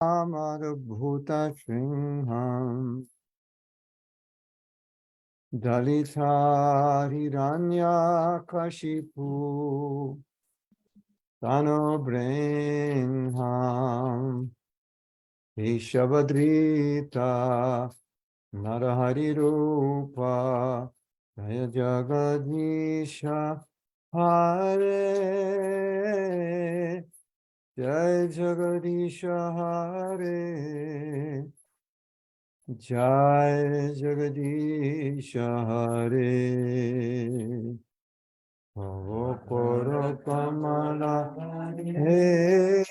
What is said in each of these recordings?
Amadbhuta Shringham Dalita Hiranya Kashipu Tano Brenham Ishabadrita Narahari Rupa Jaya Jagadisha Hare Jai Jagadisha Hare Jai Jagadisha Hare Okoro Kamala He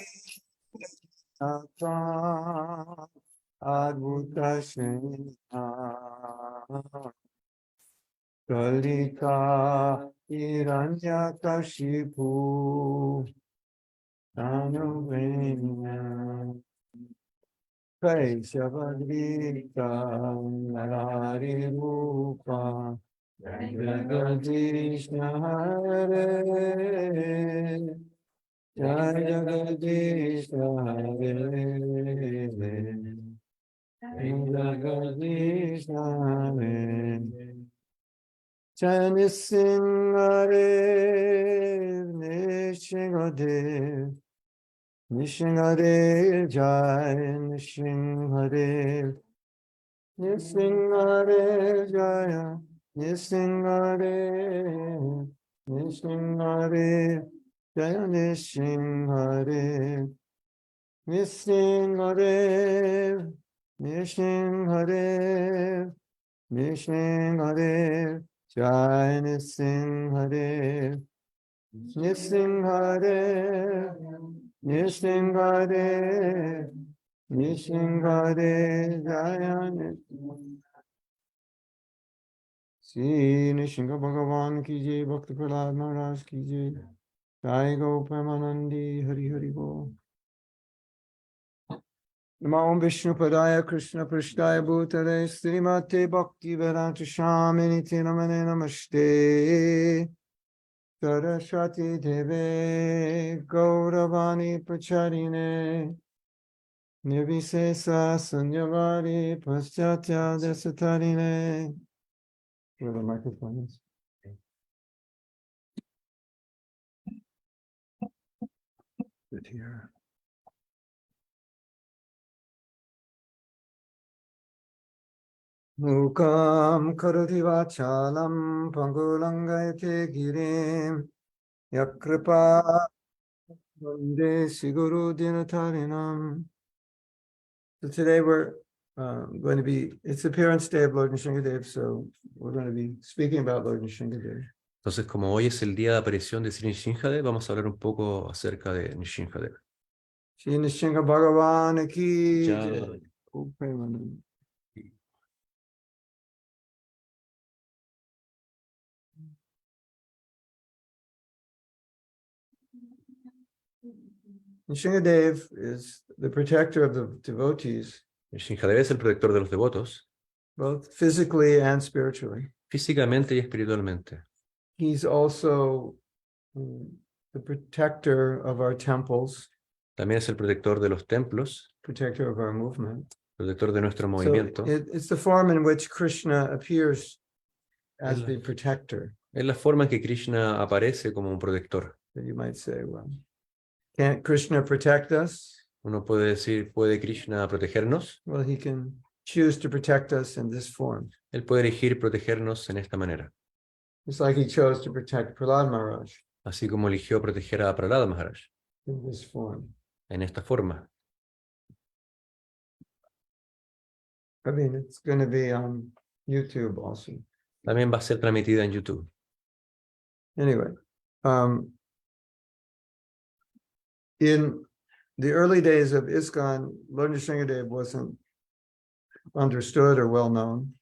Ata Adbhuta Shinha Kalika Hiranyakashipu Tanuvenya Kaishavadvita Narari Rupa Jagadishna Hare Jagadishna Hare Jagadishna Hare Janisingadev Nishingadev Nishingadev Jai Nishingadev Nishingadev Jaya Nishingadev Nishingadev Jaya Nishingadev Nishingadev Nishingadev Nrishimhadeva Jai Nrishimhadeva Nrishimhadeva Nrishimhadeva Nrishimhadeva Jaya Nrishimhadeva Sri Nrsimha Bhagavan ki jai, Bhakti Prahlad Maharaj ki jai, Jai Go Premanandi Hari Hari Bo. Namo Om Vishnu Padaya Krishna Prishtaya Bhutale Srimate Bhakti Vedanta Shamini Tinamane Namaste Saraswati Deve Gauravani Pracharine Nirvisesa Sanyavari Paschatya Desatarine. Where the microphone is. Good here. Mukam karoti vachalam pangulangayate girim yakripa vande siguru dinatarinam. So today we're going to be, it's appearance day of Lord Nrishimhadeva, so we're going to be speaking about Lord Nrishimhadeva. Entonces, como hoy es el día de aparición de Sri Nrishimhadeva, vamos a hablar un poco acerca de Nrishimhadeva. Sri Nrsimha Bhagavan ki Jai. jai. Oh, Premanand. Nrishimhadeva is the protector of the devotees, Nrishimhadeva es el protector de los devotos, both physically and spiritually. físicamente y espiritualmente. He's also the protector of our temples, También es el protector de los templos, protector of our movement. protector de nuestro So movimiento. it's the form in which Krishna appears as the protector. Es la forma en que Krishna aparece como un protector. So you might say, well, can't Krishna protect us? Uno puede decir, ¿puede Krishna protegernos? Well, he can choose to protect us in this form. Él puede elegir protegernos en esta manera. It's like he chose to protect Prahlad Maharaj Así como eligió proteger a Prahlada Maharaj in this form. en esta forma. I mean, it's going to be on YouTube also. También va a ser transmitida en YouTube. Anyway, in the early days of ISKCON, Lord Nrishimhadeva wasn't understood or well known.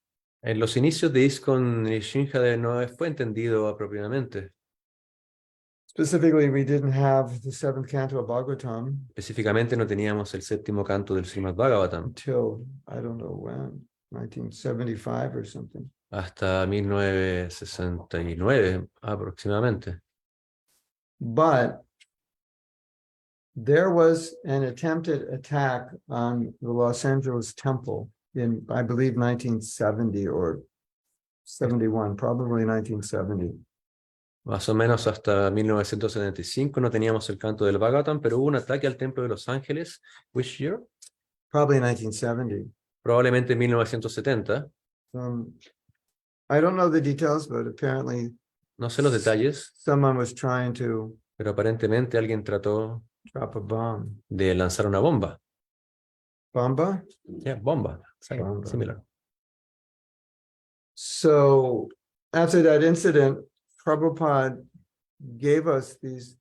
En los inicios de ISKCON, Nrishimhadeva no fue entendido apropiadamente. Specifically, we didn't have the seventh canto of Bhagavatam Específicamente no teníamos el séptimo canto del Srimad Bhagavatam until, I don't know when, 1975 or something. hasta 1969 aproximadamente. But there was an attempted attack on the Los Angeles temple in, I believe, 1970 or 71, probably 1970. Más o menos hasta 1975 no teníamos el canto del Bhagavatam, pero hubo un ataque al templo de Los Ángeles. Which year? Probably 1970. Probablemente en 1970. I don't know the details, but apparently No sé los detalles, someone was trying to pero aparentemente alguien trató drop a bomb. de lanzar una bomba. Bomba? Yeah, bomba. Bomba. Similar. So after that incident, Prabhupada gave us these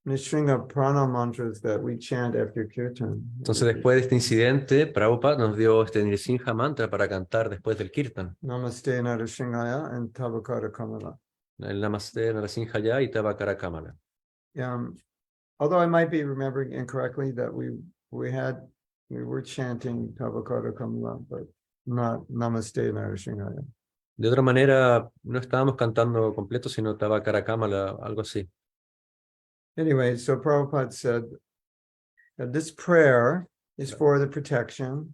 Nrishimhadeva prana mantras that we chant after kirtan. Entonces, después de este incidente, Prabhupada nos dio este Nrishimha mantra para cantar después del kirtan. Namaste Nrishimhaya and Tavakara Kamala. El Namaste Narasimhaya y Tavakara Kamala. Although I might be remembering incorrectly that we were chanting Tavakara Kamala, but not Namaste Nrishimhaya. De otra manera, no estábamos cantando completo, sino Tavakara Kamala, algo así. Anyway, so Prabhupada said that this prayer is for the protection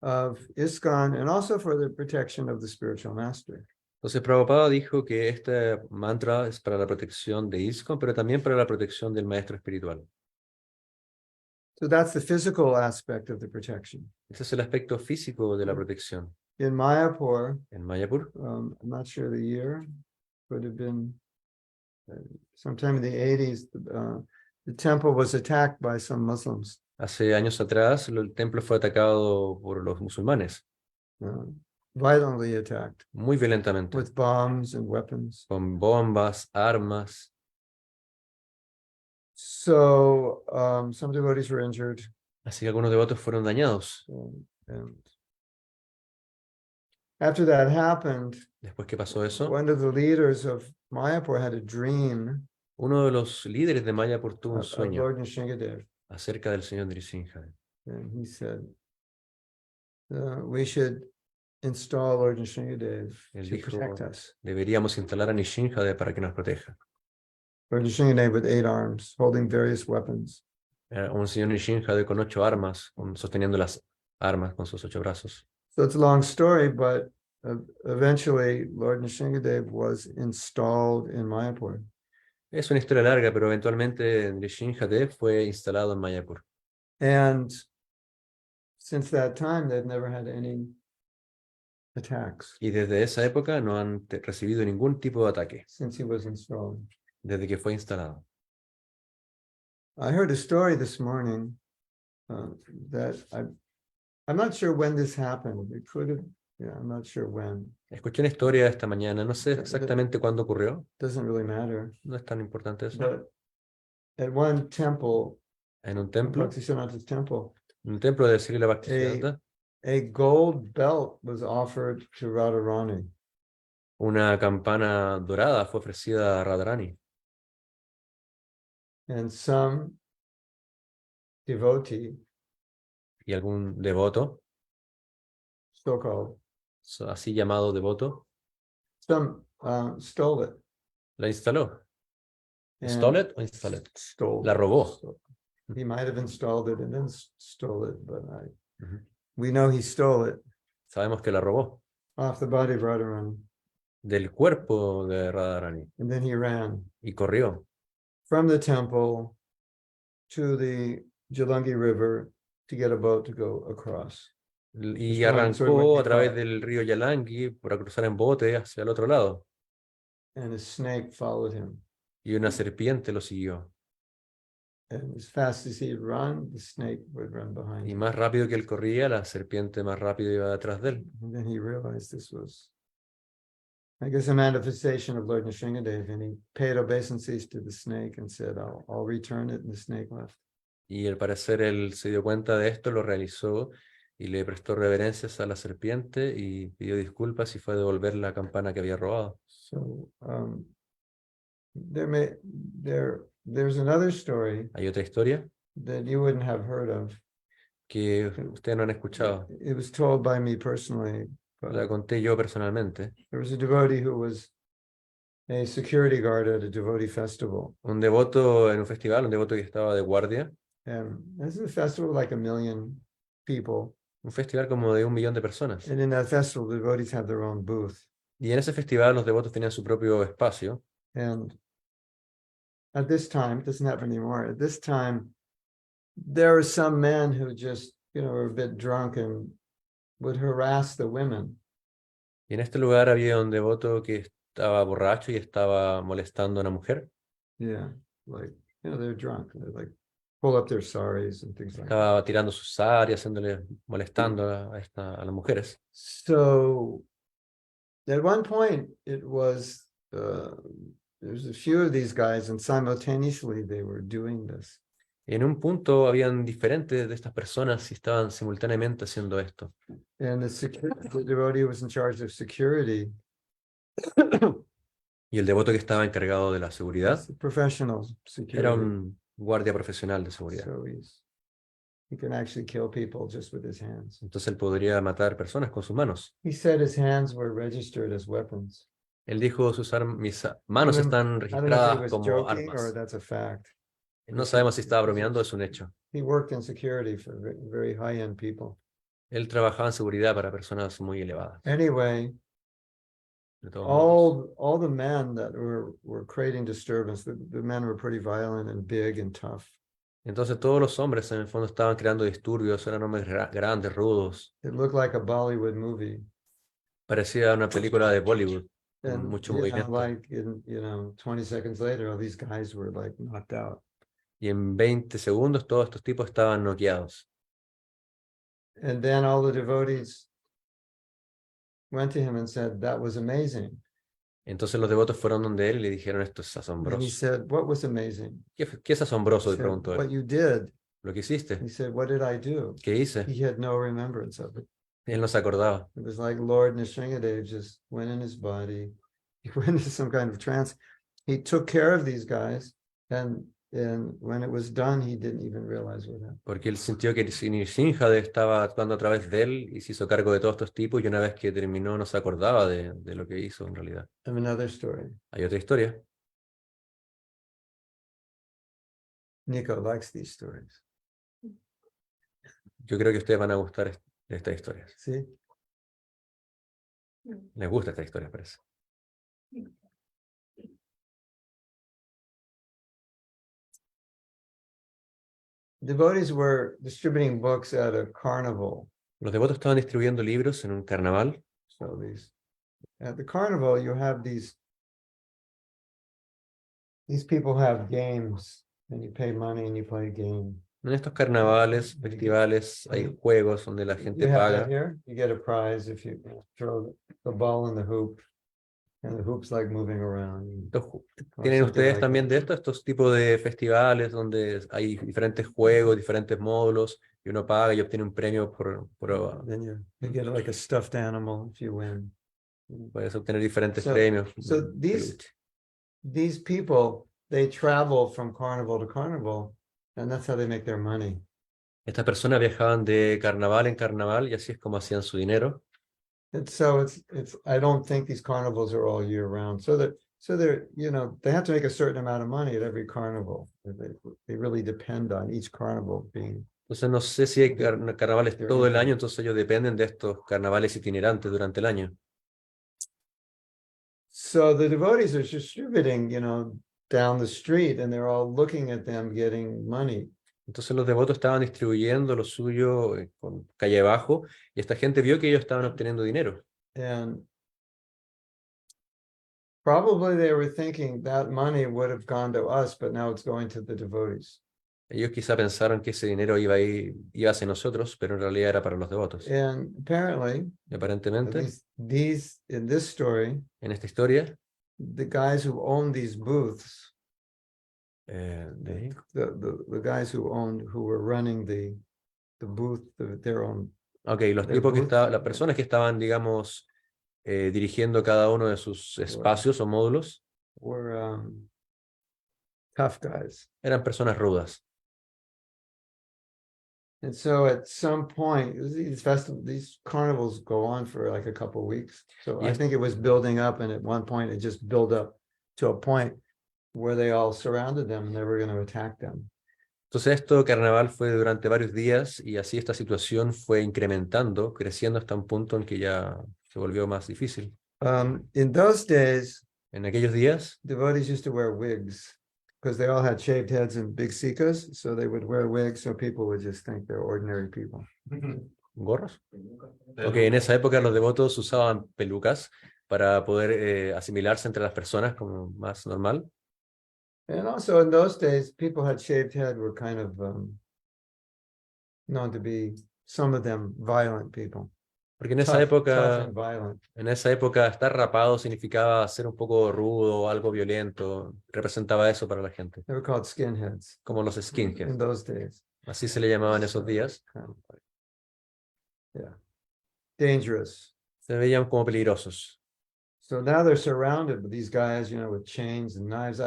of ISKCON and also for the protection of the spiritual master. Entonces Prabhupada dijo que este mantra es para la protección de ISKCON, pero también para la protección del maestro espiritual. So that's the physical aspect of the protection. Ese es el aspecto físico de la protección. In Mayapur, En Mayapur, I'm not sure the year, could have been sometime in the 80s, the temple was attacked by some Muslims. hace años atrás, el templo fue atacado por los musulmanes, Violently attacked muy violentamente, with bombs and weapons. con bombas, armas. So some devotees were injured. Así que algunos devotos fueron dañados. And after that happened, Después que pasó eso, one of the leaders of Mayapur had a dream uno de los líderes de Mayapur tuvo un of sueño Lord Nrishimhadeva. acerca del señor Nrishimhadeva. And he said, we should install Lord Nrishimhadeva Él to dijo, protect us. deberíamos instalar a Nrishimhadeva para que nos proteja. Lord Nrishimhadeva with 8 arms, holding various weapons. Un señor Nrishimhadeva con 8 armas, sosteniendo las armas con sus 8 brazos. So it's a long story, but eventually Lord Nrishimhadeva was installed in Mayapur. Es una historia larga, pero eventualmente Nrishimhadeva fue instalado en Mayapur. And since that time, they've never had any attacks Y desde esa época no han recibido ningún tipo de ataque, since he was installed. desde que fue instalado. I heard a story this morning that I'm not sure when this happened. It could have, yeah, I'm not sure when. Escuché una historia esta mañana, no sé exactamente cuándo ocurrió, Doesn't really matter. no es tan importante eso. But at one temple, En un templo Bhaktisiddhanta's temple, de Srila Bhaktisiddhanta, a gold belt was offered to Radharani. una campana dorada fue ofrecida a Radharani. And some devotee, Y algún devoto, so-called, así llamado devoto, some stole it. la instaló. And ¿Stole it o install it? Stole. La robó. He might have installed it and then stole it, but Ujú. we know he stole it Sabemos que la robó off the body of Radharani. del cuerpo de Radharani And then he ran y corrió from the temple to the Jalangi River to get a boat to go across. y Sort of arrancó a like través that. del río Yalangui para cruzar en bote hacia el otro lado. And a snake followed him. Y una serpiente lo siguió. And as fast as he'd run, the snake would run behind Y him. más rápido que él corría, la serpiente más rápido iba detrás de él. And then he realized this was, I guess, a manifestation of Lord Nrishimhadeva, and he paid obeisances to the snake and said, I'll return it, and the snake left. Y al parecer él se dio cuenta de esto, lo realizó y le prestó reverencias a la serpiente y pidió disculpas y fue a devolver la campana que había robado. So there's another story Hay otra historia that you wouldn't have heard of. que ustedes no han escuchado. It was told by me personally. La conté yo personalmente. There was a devotee who was a security guard at a devotee festival. Un devoto en un festival, un devoto que estaba de guardia And this is a festival like 1 million people. Un festival como de 1 millón de personas. And in that festival, the devotees have their own booth. Y en ese festival los devotos tenían su propio espacio. And at this time, it doesn't happen anymore. At this time, there were some men who just, were a bit drunk and would harass the women. Y en este lugar había un devoto que estaba borracho y estaba molestando a una mujer. Yeah, like, they're drunk. They're like, pull up their saris and things like that. Estaba tirando sus saris, molestando a las mujeres. So, at one point, it was, there's a few of these guys, and simultaneously they were doing this. En un punto habían diferentes de estas personas y estaban simultáneamente haciendo esto. And the devotee was in charge of security. Y el devoto que estaba encargado de la seguridad Professional security. era un guardia profesional de seguridad. So he can actually kill people just with his hands. Entonces él podría matar personas con sus manos. He said his hands were registered as weapons. Él dijo, mis manos están I don't know if he registradas was como joking or armas. that's a fact. No sabemos si estaba bromeando, es un hecho. He worked in security for very high-end people. Él trabajaba en seguridad para personas muy elevadas. Anyway, De todos modos. all the men that were creating disturbance, the men were pretty violent and big and tough. Entonces todos los hombres en el fondo estaban creando disturbios, eran hombres grandes, rudos. It looked like a Bollywood movie. Parecía una película de Bollywood, con And mucho movimiento. like in 20 seconds later, all these guys were like knocked out. Y en 20 segundos todos estos tipos estaban noqueados. And then all the devotees went to him and said, that was amazing. Entonces los devotos fueron donde él y le dijeron, esto es And he asombroso. said, what was amazing? ¿Qué es asombroso? He Le said, preguntó what él. you did. Lo que hiciste. He said, what did I do? ¿Qué hice? He had no remembrance of it. Él no se acordaba. It was like Lord Nrishimhadeva just went in his body. He went into some kind of trance. He took care of these guys. And when it was done, he didn't even realize what happened. Porque él sintió que Nrishimhadeva estaba actuando a través de él y se hizo cargo de todos estos tipos y una vez que terminó no se acordaba de lo que hizo en realidad. I have another story. Hay otra historia. Nico likes these stories. Yo creo que ustedes van a gustar de estas historias. See? Les gusta esta historia, parece. Devotees were distributing books at a carnival. Los devotos estaban distribuyendo libros en un carnaval. So at the carnival, you have these people have games, and you pay money and you play a game. En estos carnavales, festivales, hay juegos donde la gente You have that paga. here. You get a prize if you throw the ball in the hoop, and the hoop's like moving around. ¿Tienen ustedes también de estos tipos de festivales donde hay diferentes juegos, diferentes módulos y uno paga y obtiene un premio por Then you get like a stuffed animal if you win. puedes obtener diferentes premios. So these people, they travel from carnival to carnival, and that's how they make their money. Estas personas viajaban de carnaval en carnaval y así es como hacían su dinero. And so it's I don't think these carnivals are all year round. So they're they have to make a certain amount of money at every carnival. They really depend on each carnival being. Entonces no sé si hay carnavales todo el año, entonces ellos dependen de estos carnavales itinerantes durante el año. So the devotees are distributing, down the street, and they're all looking at them getting money. Entonces los devotos estaban distribuyendo lo suyo con calle abajo y esta gente vio que ellos estaban obteniendo dinero. And probably they were thinking that money would have gone to us, but now it's going to the devotees. Ellos quizá pensaron que ese dinero iba hacia nosotros, pero en realidad era para los devotos. And apparently, Y aparentemente, these in this story, en esta historia, the guys who own these booths, the guys who were running the booth, their own. Okay, los tipos las personas que estaban, digamos, dirigiendo cada uno de sus espacios o módulos, were tough guys. Eran personas rudas. And so at some point, these carnivals go on for like a couple of weeks. So I think it was building up, and at one point it just built up to a point where they all surrounded them and they were going to attack them. Entonces esto carnaval fue durante varios días y así esta situación fue incrementando, creciendo hasta un punto en que ya se volvió más difícil. In those days, En aquellos días, devotees used to wear wigs because they all had shaved heads and big sikas, so they would wear wigs so people would just think they're ordinary people. ¿gorros? Ok, en esa época los devotos usaban pelucas para poder asimilarse entre las personas como más normal. And also in those days, people had shaved head were kind of known to be, some of them, violent people. Porque Tough and violent. en esa época estar rapado significaba ser un poco rudo o algo violento. Representaba eso para la gente. They were called skinheads Como los in skinheads. those days. Así se le llamaban esos días. Yeah. Dangerous. Se veían como peligrosos. So now they're surrounded with these guys, with chains and knives.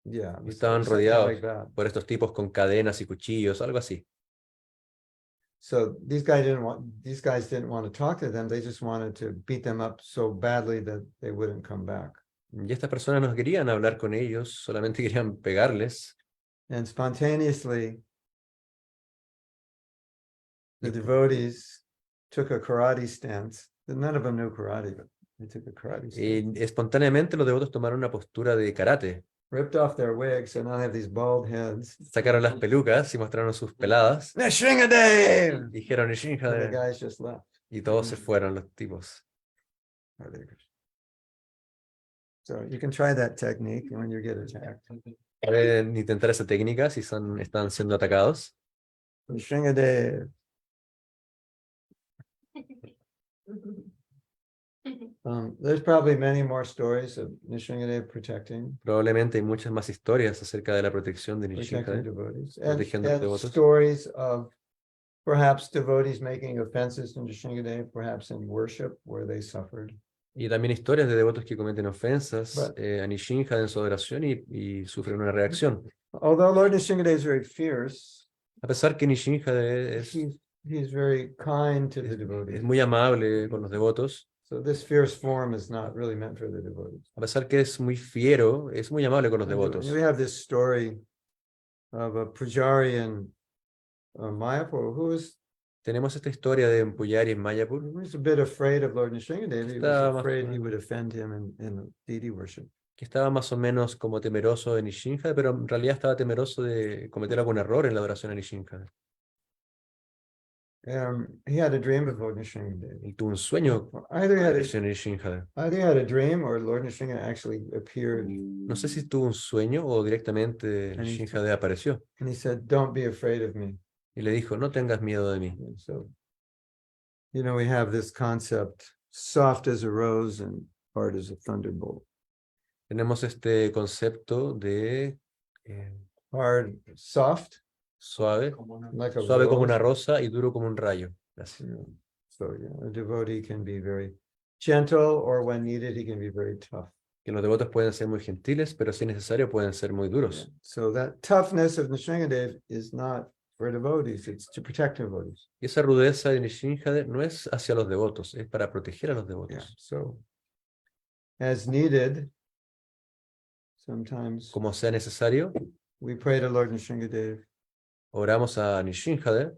Yeah. Y estaban something rodeados like that. por estos tipos con cadenas y cuchillos, algo así. So these guys didn't want to talk to them. They just wanted to beat them up so badly that they wouldn't come back. Y estas personas no querían hablar con ellos, solamente querían pegarles. And spontaneously, the devotees took a karate stance. None of them knew karate, but they took a karate stance. Y espontáneamente los devotos tomaron una postura de karate. Ripped off their wigs, so now they have these bald heads. Sacaron las pelucas y mostraron sus peladas. Nrishimhadeva! Dijeron And the Nrishimhadeva. guys just left. Y todos se fueron los tipos. Hare Krishna. So you can try that technique when you get attacked. Pueden intentar esa técnica si están siendo atacados. Nrishimhadeva. There's probably many more stories of Nrishimhadeva protecting Probablemente hay muchas más historias acerca de la protección de Nrishimhadeva. devotees, Protegiendo a los and devotos. stories of perhaps devotees making offenses to Nrishimhadeva, perhaps in worship where they suffered. Y también historias de devotos que cometen ofensas But- a Nrishimhadeva en su adoración y sufren una reacción. Although Lord Nrishimhadeva is very fierce, A pesar que Nrishimhadeva he's very kind to the es devotees. muy amable con los devotos, So this fierce form is not really meant for the devotees. a pesar que es muy fiero, es muy amable con los And devotos. we have this story of a pujari in Mayapur who Tenemos esta historia de un Pujari en Mayapur, was a bit afraid of Lord Nrishimhadeva. He Estaba was más- afraid he would offend him in deity worship. que estaba más o menos como temeroso de Nrishimhadeva, pero en realidad estaba temeroso de cometer algún error en la adoración a Nrishimhadeva. He had a dream of Lord Nrishimhadeva. Y tuvo un sueño Either he con had Nrishimhadeva. a dream or Lord Nrishimhadeva actually appeared No sé si tuvo un sueño o directamente Nrishimhadeva apareció and he said, "Don't be afraid of me." y le dijo, no tengas miedo de mí. And so, we have this concept, soft as a rose and hard as a thunderbolt. Tenemos este concepto de Hard, soft, suave, like a suave como rose. una rosa y duro como un rayo. Así. So a devotee can be very gentle, or when needed, he can be very tough. Que los devotos pueden ser muy gentiles, pero si es necesario pueden ser muy duros. So that toughness of Nrishimhadeva is not for devotees, it's to protect devotees. Y esa rudeza de Nrishimhadeva no es hacia los devotos, es para proteger a los Yeah. devotos. So as needed, sometimes Como sea necesario, we pray to Lord Nrishimhadeva oramos a Nrishimhadeva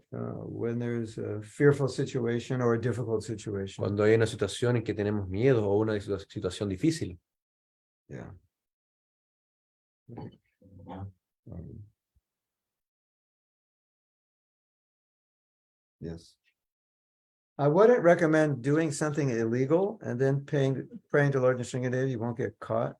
when there's a fearful situation or a difficult situation. cuando hay una situación en que tenemos miedo o una situación difícil. Yeah. Yes. I wouldn't recommend doing something illegal and then praying to Lord Nrishimhadeva. You won't get caught.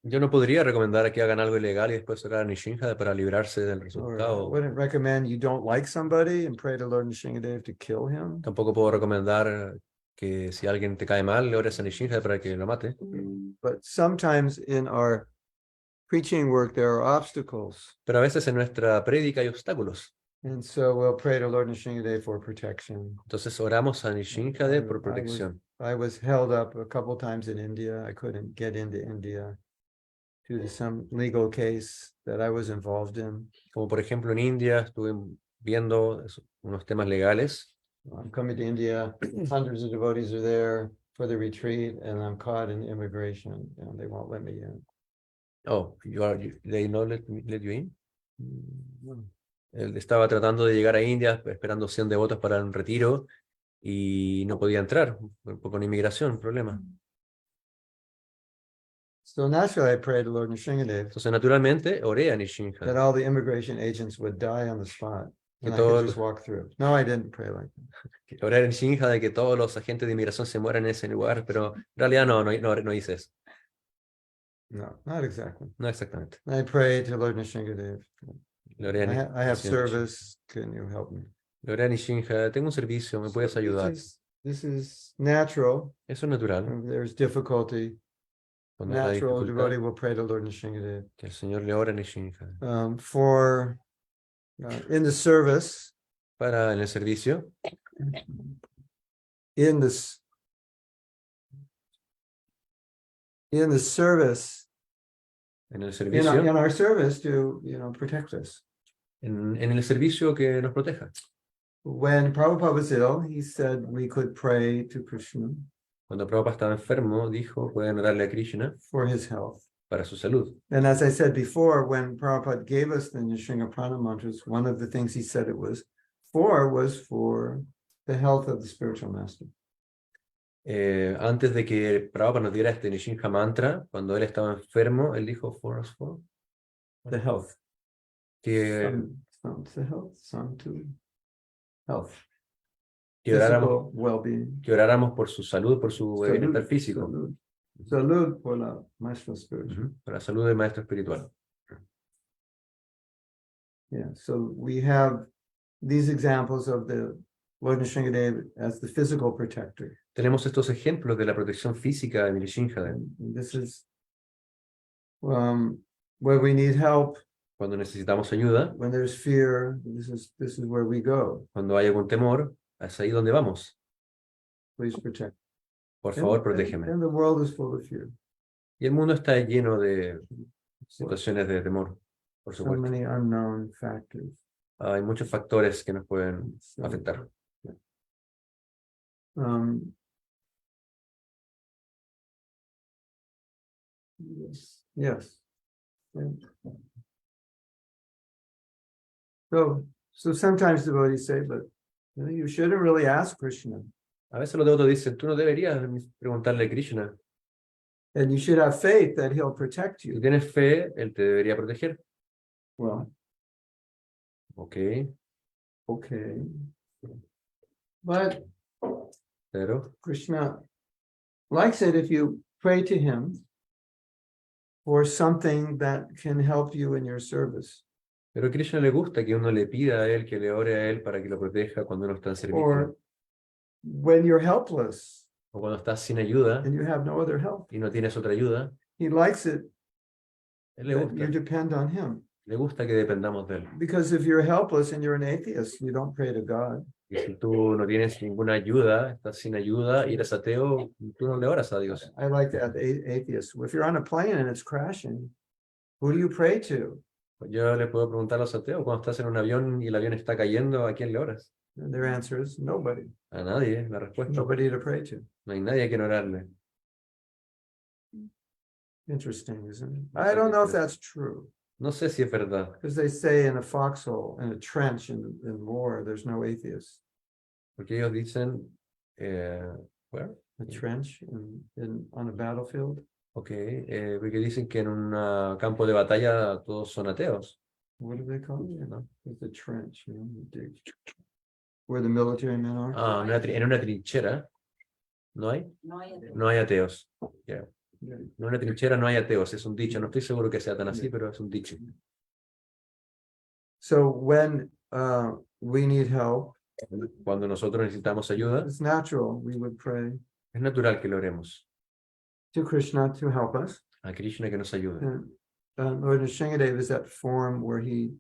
Yo no podría recomendar que hagan algo ilegal y después orar a Nrishimhadeva para librarse del Or I resultado. wouldn't recommend you don't like somebody and pray to Lord Nrishimhadeva to kill him. Tampoco puedo recomendar que si alguien te cae mal, le ores a Nrishimhadeva para que lo mate. But sometimes in our preaching work, there are obstacles. Pero a veces en nuestra prédica hay obstáculos. And so we'll pray to Lord Nrishimhadeva for protection. Entonces oramos a Nrishimhadeva por I was- protección. I was held up a couple times in India. I couldn't get into India due to some legal case that I was involved in. Como por ejemplo en India estuve viendo unos temas legales. I'm coming to India, hundreds of devotees are there for the retreat, and I'm caught in immigration, and they won't let me in. Oh, they not let you in? Él estaba tratando de llegar a India, esperando 100 devotos para un retiro, y no podía entrar, con inmigración, problema. So naturally I prayed to Lord Nrishimhadeva Entonces, naturalmente, oré a that Nrishimhadeva, all the immigration agents would die on the spot. que And I could todos, just walk through. No, I didn't pray like that. oré a Nrishimhadeva de que todos los agentes de inmigración se mueran en ese lugar, pero en realidad no hice eso. No, not exactly. No exactamente. I prayed to Lord Nrishimhadeva. Le oré a I have Señor Nrishimhadeva. service. Can you help me? Le oré a Nrishimhadeva, tengo un servicio, ¿me puedes ayudar? This is natural. Eso es natural. There's difficulty. Cuando hay Natural devotee dificultad, will pray to Lord Nrishimhadeva. que el Señor le ora a Nrishimhadeva. For in the service, Para en el servicio, in this in the service, en el in servicio, our service to protect us. en el servicio que nos proteja. When Prabhupada was ill, he said we could pray to Krishna Cuando Prabhupada estaba enfermo, dijo, pueden orarle a Krishna for his health. para su salud. And as I said before, when Prabhupada gave us the Nrishimhadeva mantras, one of the things he said it was for the health of the spiritual master. Antes de que Prabhupada nos diera este Nrishimhadeva mantra, cuando él estaba enfermo, él dijo, for The health. que, Some to health. que oráramos, Physical well-being. que oráramos por su salud, por su bienestar físico. Salud por la maestro spiritual. Por la salud del maestro espiritual. Yeah, so we have these examples of the Lord Nrishimhadeva as the physical protector. Tenemos estos ejemplos de la protección física de Nrishimhadeva. And this is where we need help. Cuando necesitamos ayuda, When there's fear, this is where we go. cuando hay algún temor, es ahí donde vamos. Please protect. Por favor, protégeme. And the world is full of fear. Y el mundo está lleno de situaciones de temor, por So supuesto. many unknown factors. Hay muchos factores que nos pueden So, afectar. Yes. Yeah. So sometimes devotees say, but you shouldn't really ask Krishna. A veces los devotos dicen, tú no deberías preguntarle a Krishna. And you should have faith that he'll protect Si you. tienes fe, él te debería proteger. Well, Ok, okay. But pero Krishna likes it if you pray to him for something that can help you in your service. a Krishna le gusta que uno le pida a él, que le ore a él para que lo proteja cuando uno está en servicio. Or when you're helpless O cuando estás sin ayuda and you have no other help. y no tienes otra ayuda, He likes it él le that you gusta. depend on him. Le gusta que dependamos de él. Because if you're helpless and you're an atheist, you don't pray to God. Y si tú no tienes ninguna ayuda, estás sin ayuda y eres ateo, tú no le oras a Dios. I like that atheist. If you're on a plane and it's crashing, who do you pray to? Yo le puedo preguntar a los ateos, cuando estás en un avión y el avión está cayendo, ¿a quién le oras? And their answer is nobody. A nadie, la respuesta. Nobody to pray to. No hay nadie a quien orarle. Interesting, isn't it? I don't know if that's true. No sé si es verdad, Because they say in a foxhole, in a trench in war, there's no atheists. porque ellos dicen, where? A trench on a battlefield. Ok, porque dicen que en un campo de batalla todos son ateos. What do they call it? No, it's a trench, you dig. Where the military men are. Ah, en una trinchera, ¿no hay? No hay ateos. Yeah. En una trinchera no hay ateos, es un dicho. No estoy seguro que sea tan así, pero es un dicho. So when we need help, Cuando nosotros necesitamos ayuda, it's natural we would pray es natural que lo oremos to Krishna to help us. a Krishna que nos ayude. And Lord Nrishimhadeva is that form where he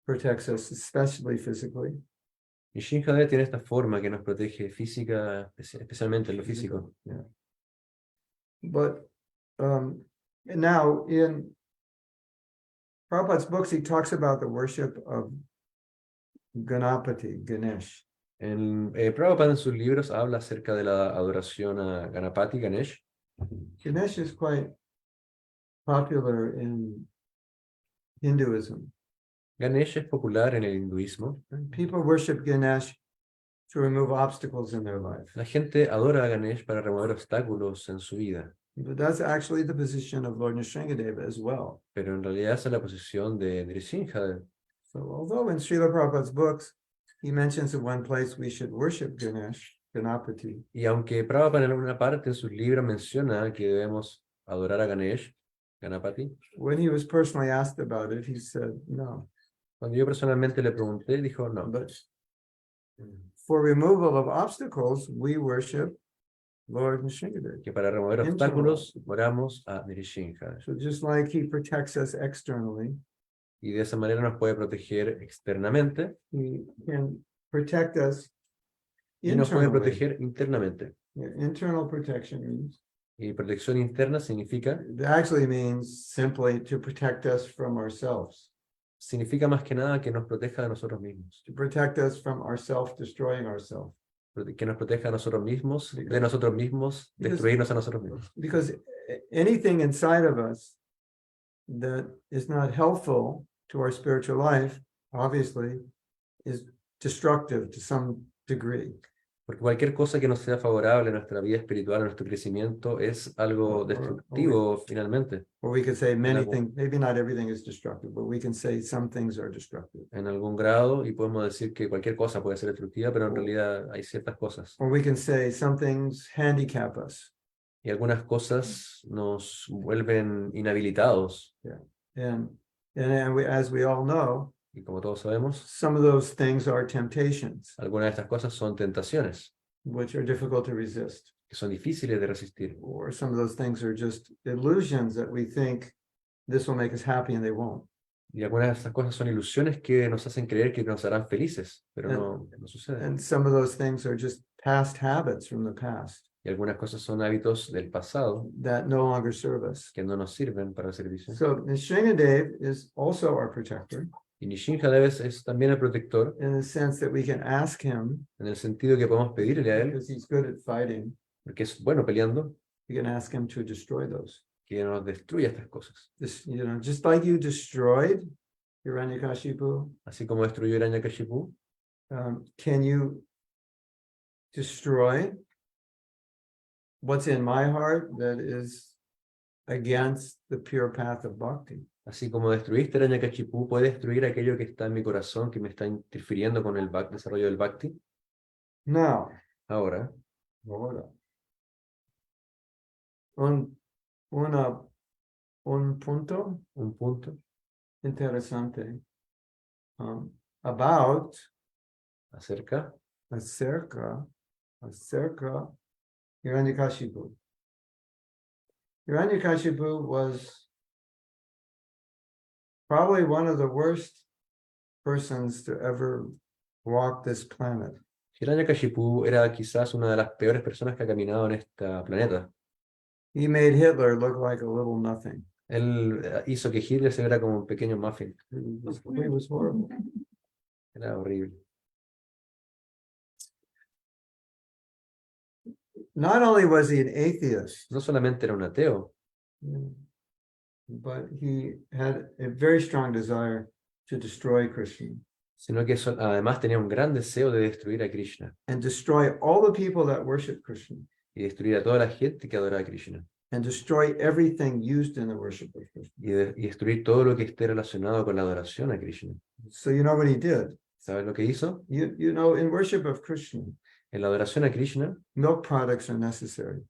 protects us, especially physically. Y Nrishimhadeva tiene esta forma que nos protege física, especialmente en lo físico. Yeah. But now in Prabhupada's books, he talks about the worship of Ganapati, Ganesh. Prabhupada en sus libros habla acerca de la adoración a Ganapati, Ganesh. Ganesh is quite popular in Hinduism. Ganesh es popular en el hinduismo. And people worship Ganesh to remove obstacles in their life. La gente adora a Ganesh para remover obstáculos en su vida, But that's actually the position of Lord Nrishimhadeva as well. pero en realidad esa es la posición de Nrishimhadeva. So although in Srila Prabhupada's books, he mentions in one place we should worship Ganesh, Ganapati, Y aunque Prabhupada en alguna parte en sus libros menciona que debemos adorar a Ganesh, Ganapati, when he was personally asked about it, he said no. cuando yo personalmente le pregunté, dijo no. But for removal of obstacles, we worship Lord Nrishimhadeva. Que para remover obstáculos oramos a Nrishimhadeva. So just like he protects us externally, Y de esa manera nos puede proteger externamente he can protect us y nos puede internally. proteger internamente. Yeah, internal protection means, Y protección interna significa it actually means simply to protect us from ourselves, más que nada que nos proteja de nosotros mismos, to protect us from ourself destroying ourselves. que nos proteja a nosotros mismos, de nosotros mismos, destruirnos a nosotros mismos. Because anything inside of us that is not helpful to our spiritual life, obviously, is destructive to some degree. Porque cualquier cosa que no sea favorable a nuestra vida espiritual, a nuestro crecimiento, es algo destructivo finalmente. Or we could say many things, maybe not everything is destructive, but we can say some things are destructive. En algún grado, y podemos decir que cualquier cosa puede ser destructiva, pero en realidad hay ciertas cosas. Or we can say some things handicap us. Y algunas cosas nos vuelven inhabilitados. And as we all know, Y como todos sabemos, some of those things are temptations, algunas de estas cosas son tentaciones, which are difficult to resist. que son difíciles de resistir. Or some of those things are just illusions that we think this will make us happy and they won't. Y algunas de estas cosas son ilusiones que nos hacen creer que nos harán felices, pero no sucede. And some of those things are just past habits from the past Y algunas cosas son hábitos del pasado that no longer serve us. que no nos sirven para el servicio. So Nrishimhadeva is also our protector Y Nrishimhadeva es también el protector, in the sense that we can ask him, en el sentido que podemos pedirle a él, because he's good at fighting, porque es bueno peleando, we can ask him to destroy those. que nos destruya estas cosas. This, just like you destroyed Hiranyakashipu, Así como destruyó Hiranyakashipu, can you destroy what's in my heart that is against the pure path of bhakti? así como destruiste Hiranyakashipu, puede destruir aquello que está en mi corazón, que me está interfiriendo con el desarrollo del bhakti. Now, Ahora, un punto un punto interesante about acerca acerca Hiranyakashipu. Hiranyakashipu was probably one of the worst persons to ever walk this planet. Hiranyakashipu era quizás una de las peores personas que ha caminado en este planeta. He made Hitler look like a little nothing. Él hizo que Hitler se viera como un pequeño muffin. It was horrible. Era horrible. Not only was he an atheist, No solamente era un ateo, but he had a very strong desire to destroy Krishna sino que además tenía un gran deseo de destruir a Krishna and destroy all the people that worship Krishna y destruir a toda la gente que adora a Krishna and destroy everything used in the worship of Krishna. y destruir todo lo que esté relacionado con la adoración a Krishna. So you know what he did? ¿Sabes lo que hizo? You know, in worship of Krishna, En la adoración a Krishna, milk products are necessary.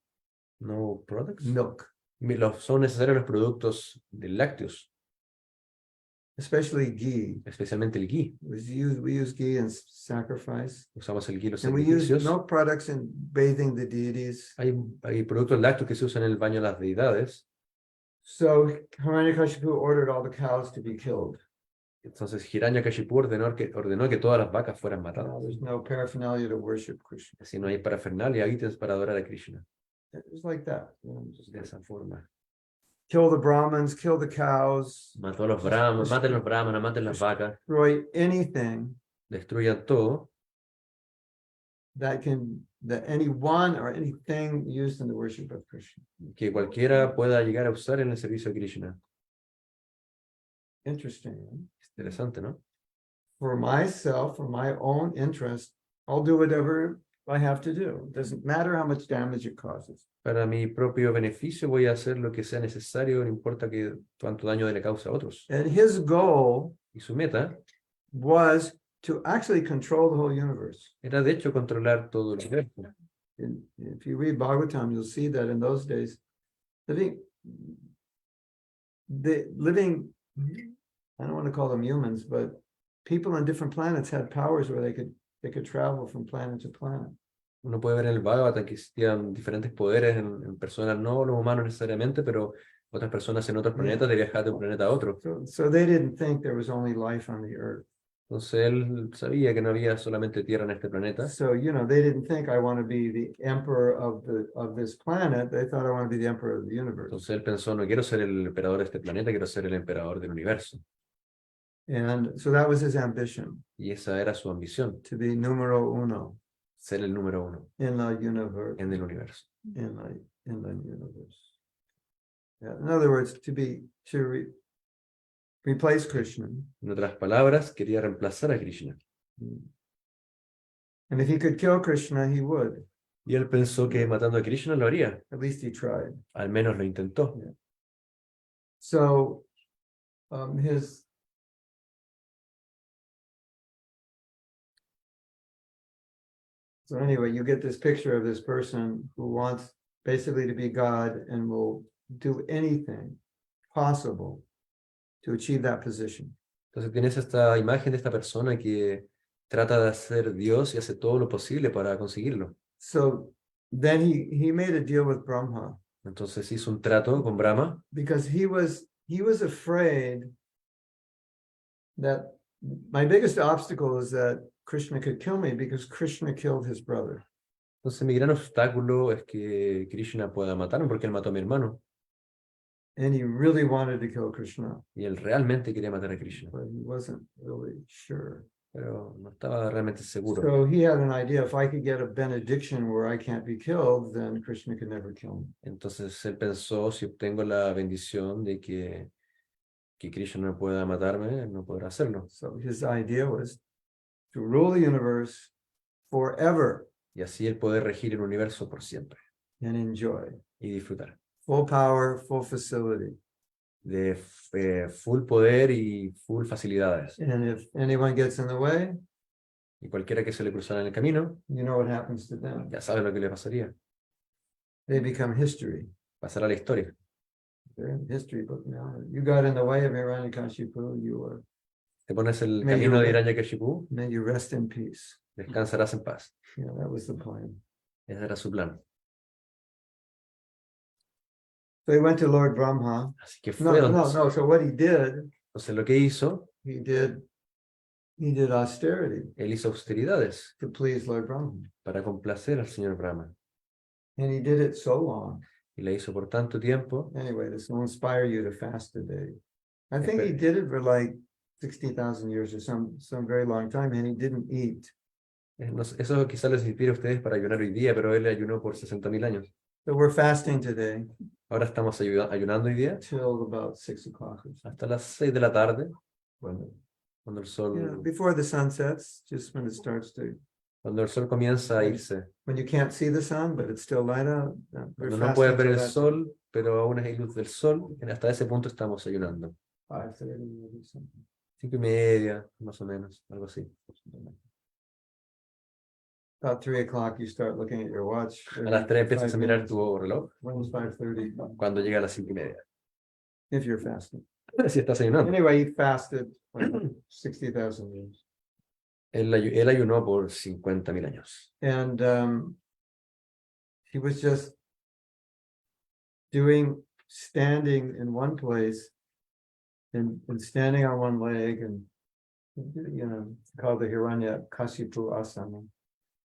no products. Milk, Son necesarios los productos de lácteos, especially ghee. especialmente el ghee. We use ghee in sacrifice. Usamos el ghee en los And we use sacrificios. milk products in bathing the deities. Hay productos lácteos que se usan en el baño de las deidades. So Hiranyakashipu ordered all the cows to be killed. Entonces Hiranyakashipu ordenó que todas las vacas fueran matadas. There's no paraphernalia to worship Krishna. Así no hay parafernalia, ítems para adorar a Krishna. It was like that. Just De esa forma. kill the Brahmins, kill the cows, Mató a los brahmanes, maten los brahmanes, maten las vacas, destroy anything destruyan todo that anyone or anything used in the worship of Krishna. que cualquiera pueda llegar a usar en el servicio de Krishna. Interesting. Right? Interesante, ¿no? For myself, for my own interest, I'll do whatever I have to do. It doesn't matter how much damage it causes. Para mi propio beneficio voy a hacer lo que sea necesario, no importa que cuánto daño le cause a otros. And his goal Y su meta was to actually control the whole universe. era de hecho controlar todo el universo. If you read Bhagavatam, you'll see that in those days, living, I don't want to call them humans, but people on different planets had powers where they could travel from planet to planet. Uno puede ver en el Bhagavatam que existían diferentes poderes en personas, no los humanos necesariamente, pero otras personas en otros planetas de viajar de un planeta a otro. So they didn't think there was only life on the earth. Entonces él sabía que no había solamente tierra en este planeta. So, they didn't think I want to be the emperor of this planet. They thought I want to be the emperor of the universe. Entonces él pensó, no quiero ser el emperador de este planeta, quiero ser el emperador del universo. And so that was his ambition. Y esa era su ambición. To be numero uno. Ser el número uno. In the universe. En el universo. In the universe. Yeah. In other words, to replace Krishna. En otras palabras, quería reemplazar a Krishna. And if he could kill Krishna, he would. Y él pensó que matando a Krishna lo haría. At least he tried. Al menos lo intentó. Yeah. So, So anyway, you get this picture of this person who wants basically to be God and will do anything possible to achieve that position. Entonces tienes esta imagen de esta persona que trata de ser Dios y hace todo lo posible para conseguirlo. So then he made a deal with Brahma. Entonces hizo un trato con Brahma. Because he was afraid that my biggest obstacle is that Krishna could kill me because Krishna killed his brother. Entonces mi gran obstáculo es que Krishna pueda matarme porque él mató a mi hermano. And he really wanted to kill Krishna. Y él realmente quería matar a Krishna. But he wasn't really sure. Pero no estaba realmente seguro. So he had an idea, if I could get a benediction where I can't be killed, then Krishna could never kill me. Entonces él pensó, si obtengo la bendición de que Krishna no pueda matarme, no podrá hacerlo. So his idea was to rule the universe forever. Y así él poder regir el universo por siempre. And enjoy. Y disfrutar. Full power, full facility. De full poder y full facilidades. And if anyone gets in the way, y cualquiera que se le cruzara en el camino, you know what happens to them. Ya saben lo que le pasaría. They become history. Pasará a la historia. They're in the history book now. You got in the way of Hiranyakashipu, you were. Te pones el May camino you- de Hiranyakashipu, May you rest in peace. descansarás en paz. Yeah, that was the plan. Ese era su plan. So he went to Lord Brahma. Así que No, fue no, donde- no. So what he did, Entonces lo que hizo, he did austerity él hizo austeridades to please Lord Brahma. para complacer al señor Brahma. And he did it so long. Y la hizo por tanto tiempo. Anyway, this will inspire you to fast today. I think he did it for like 60,000 years or some very long time, and he didn't eat. Eso quizás les inspire a ustedes para ayunar hoy día, pero él ayunó por 60.000 años. So we're fasting today Ahora estamos ayunando hoy día till about 6 o'clock or something. hasta las 6 de la tarde, When, cuando el sol, before the sun sets, just when it starts to, cuando el sol comienza a irse. when you can't see the sun, but it's still light out. We're Cuando no puedes ver till el that sol, pero aún hay luz del sol, hasta ese punto estamos ayunando. 5:30, maybe something. 5:30, más o menos, algo así. About 3 o'clock, you start looking at your watch. A las 3 empiezas a 5 mirar minutes. tu reloj When it's 5:30, cuando llega a las 5:30. if you're fasting. Si estás ayunando. Anyway, he fasted like 60,000 years. Él ayunó por 50.000 años. And he was just standing in one place and standing on one leg and, called the Hiranyakashipu asana.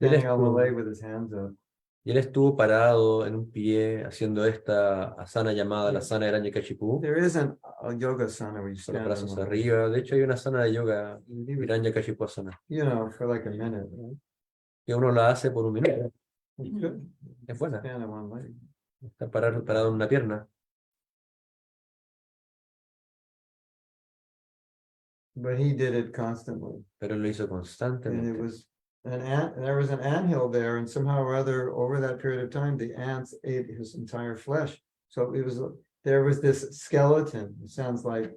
Él Standing on one estuvo, leg with his hands up. y él estuvo parado en un pie haciendo esta asana llamada la asana de Hiranyakashipu, There isn't a yoga asana where you con los stand on brazos one leg. arriba. De hecho hay una asana de yoga, He was, Hiranyakashipu asana, for like a minute, right? que uno la hace por un minuto. He could Es buena. stand on one leg. Está parado en una pierna. But he did it constantly. pero él lo hizo And it constantemente. was there was an anthill there, and somehow or other, over that period of time, the ants ate his entire flesh. So there was this skeleton. It sounds like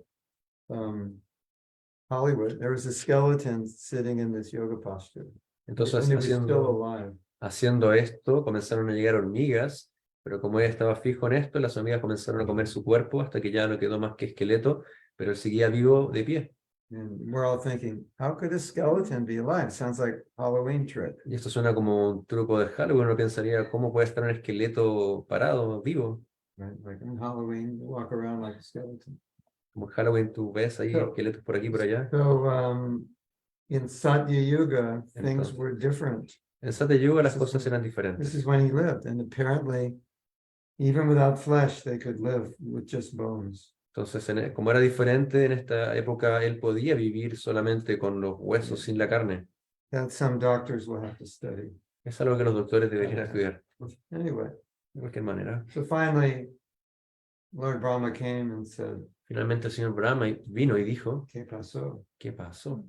Hollywood. There was a skeleton sitting in this yoga posture. Entonces, And it was still alive. haciendo esto, comenzaron a llegar hormigas, pero como él estaba fijo en esto, las hormigas comenzaron a comer su cuerpo hasta que ya no quedó más que esqueleto, pero él seguía vivo de pie. And we're all thinking, how could a skeleton be alive? Sounds like Halloween trick. Y esto suena como un truco de Halloween. Uno pensaría, ¿cómo puede estar un esqueleto parado, vivo? Right? Like in Halloween, you walk around like a skeleton. Como en Halloween tú ves ahí esqueletos por aquí, por allá. So in Satya Yuga, things were different. En Satya Yuga las This is cosas eran This diferentes. is when he lived, and apparently, even without flesh, they could live with just bones. Entonces, como era diferente en esta época, él podía vivir solamente con los huesos, sin la carne. That some doctors will have to study. Es algo que los doctores deberían estudiar. Anyway, De cualquier manera. so finally, Lord Brahma came and said, Finalmente el señor Brahma vino y dijo, ¿Qué pasó? ¿qué pasó?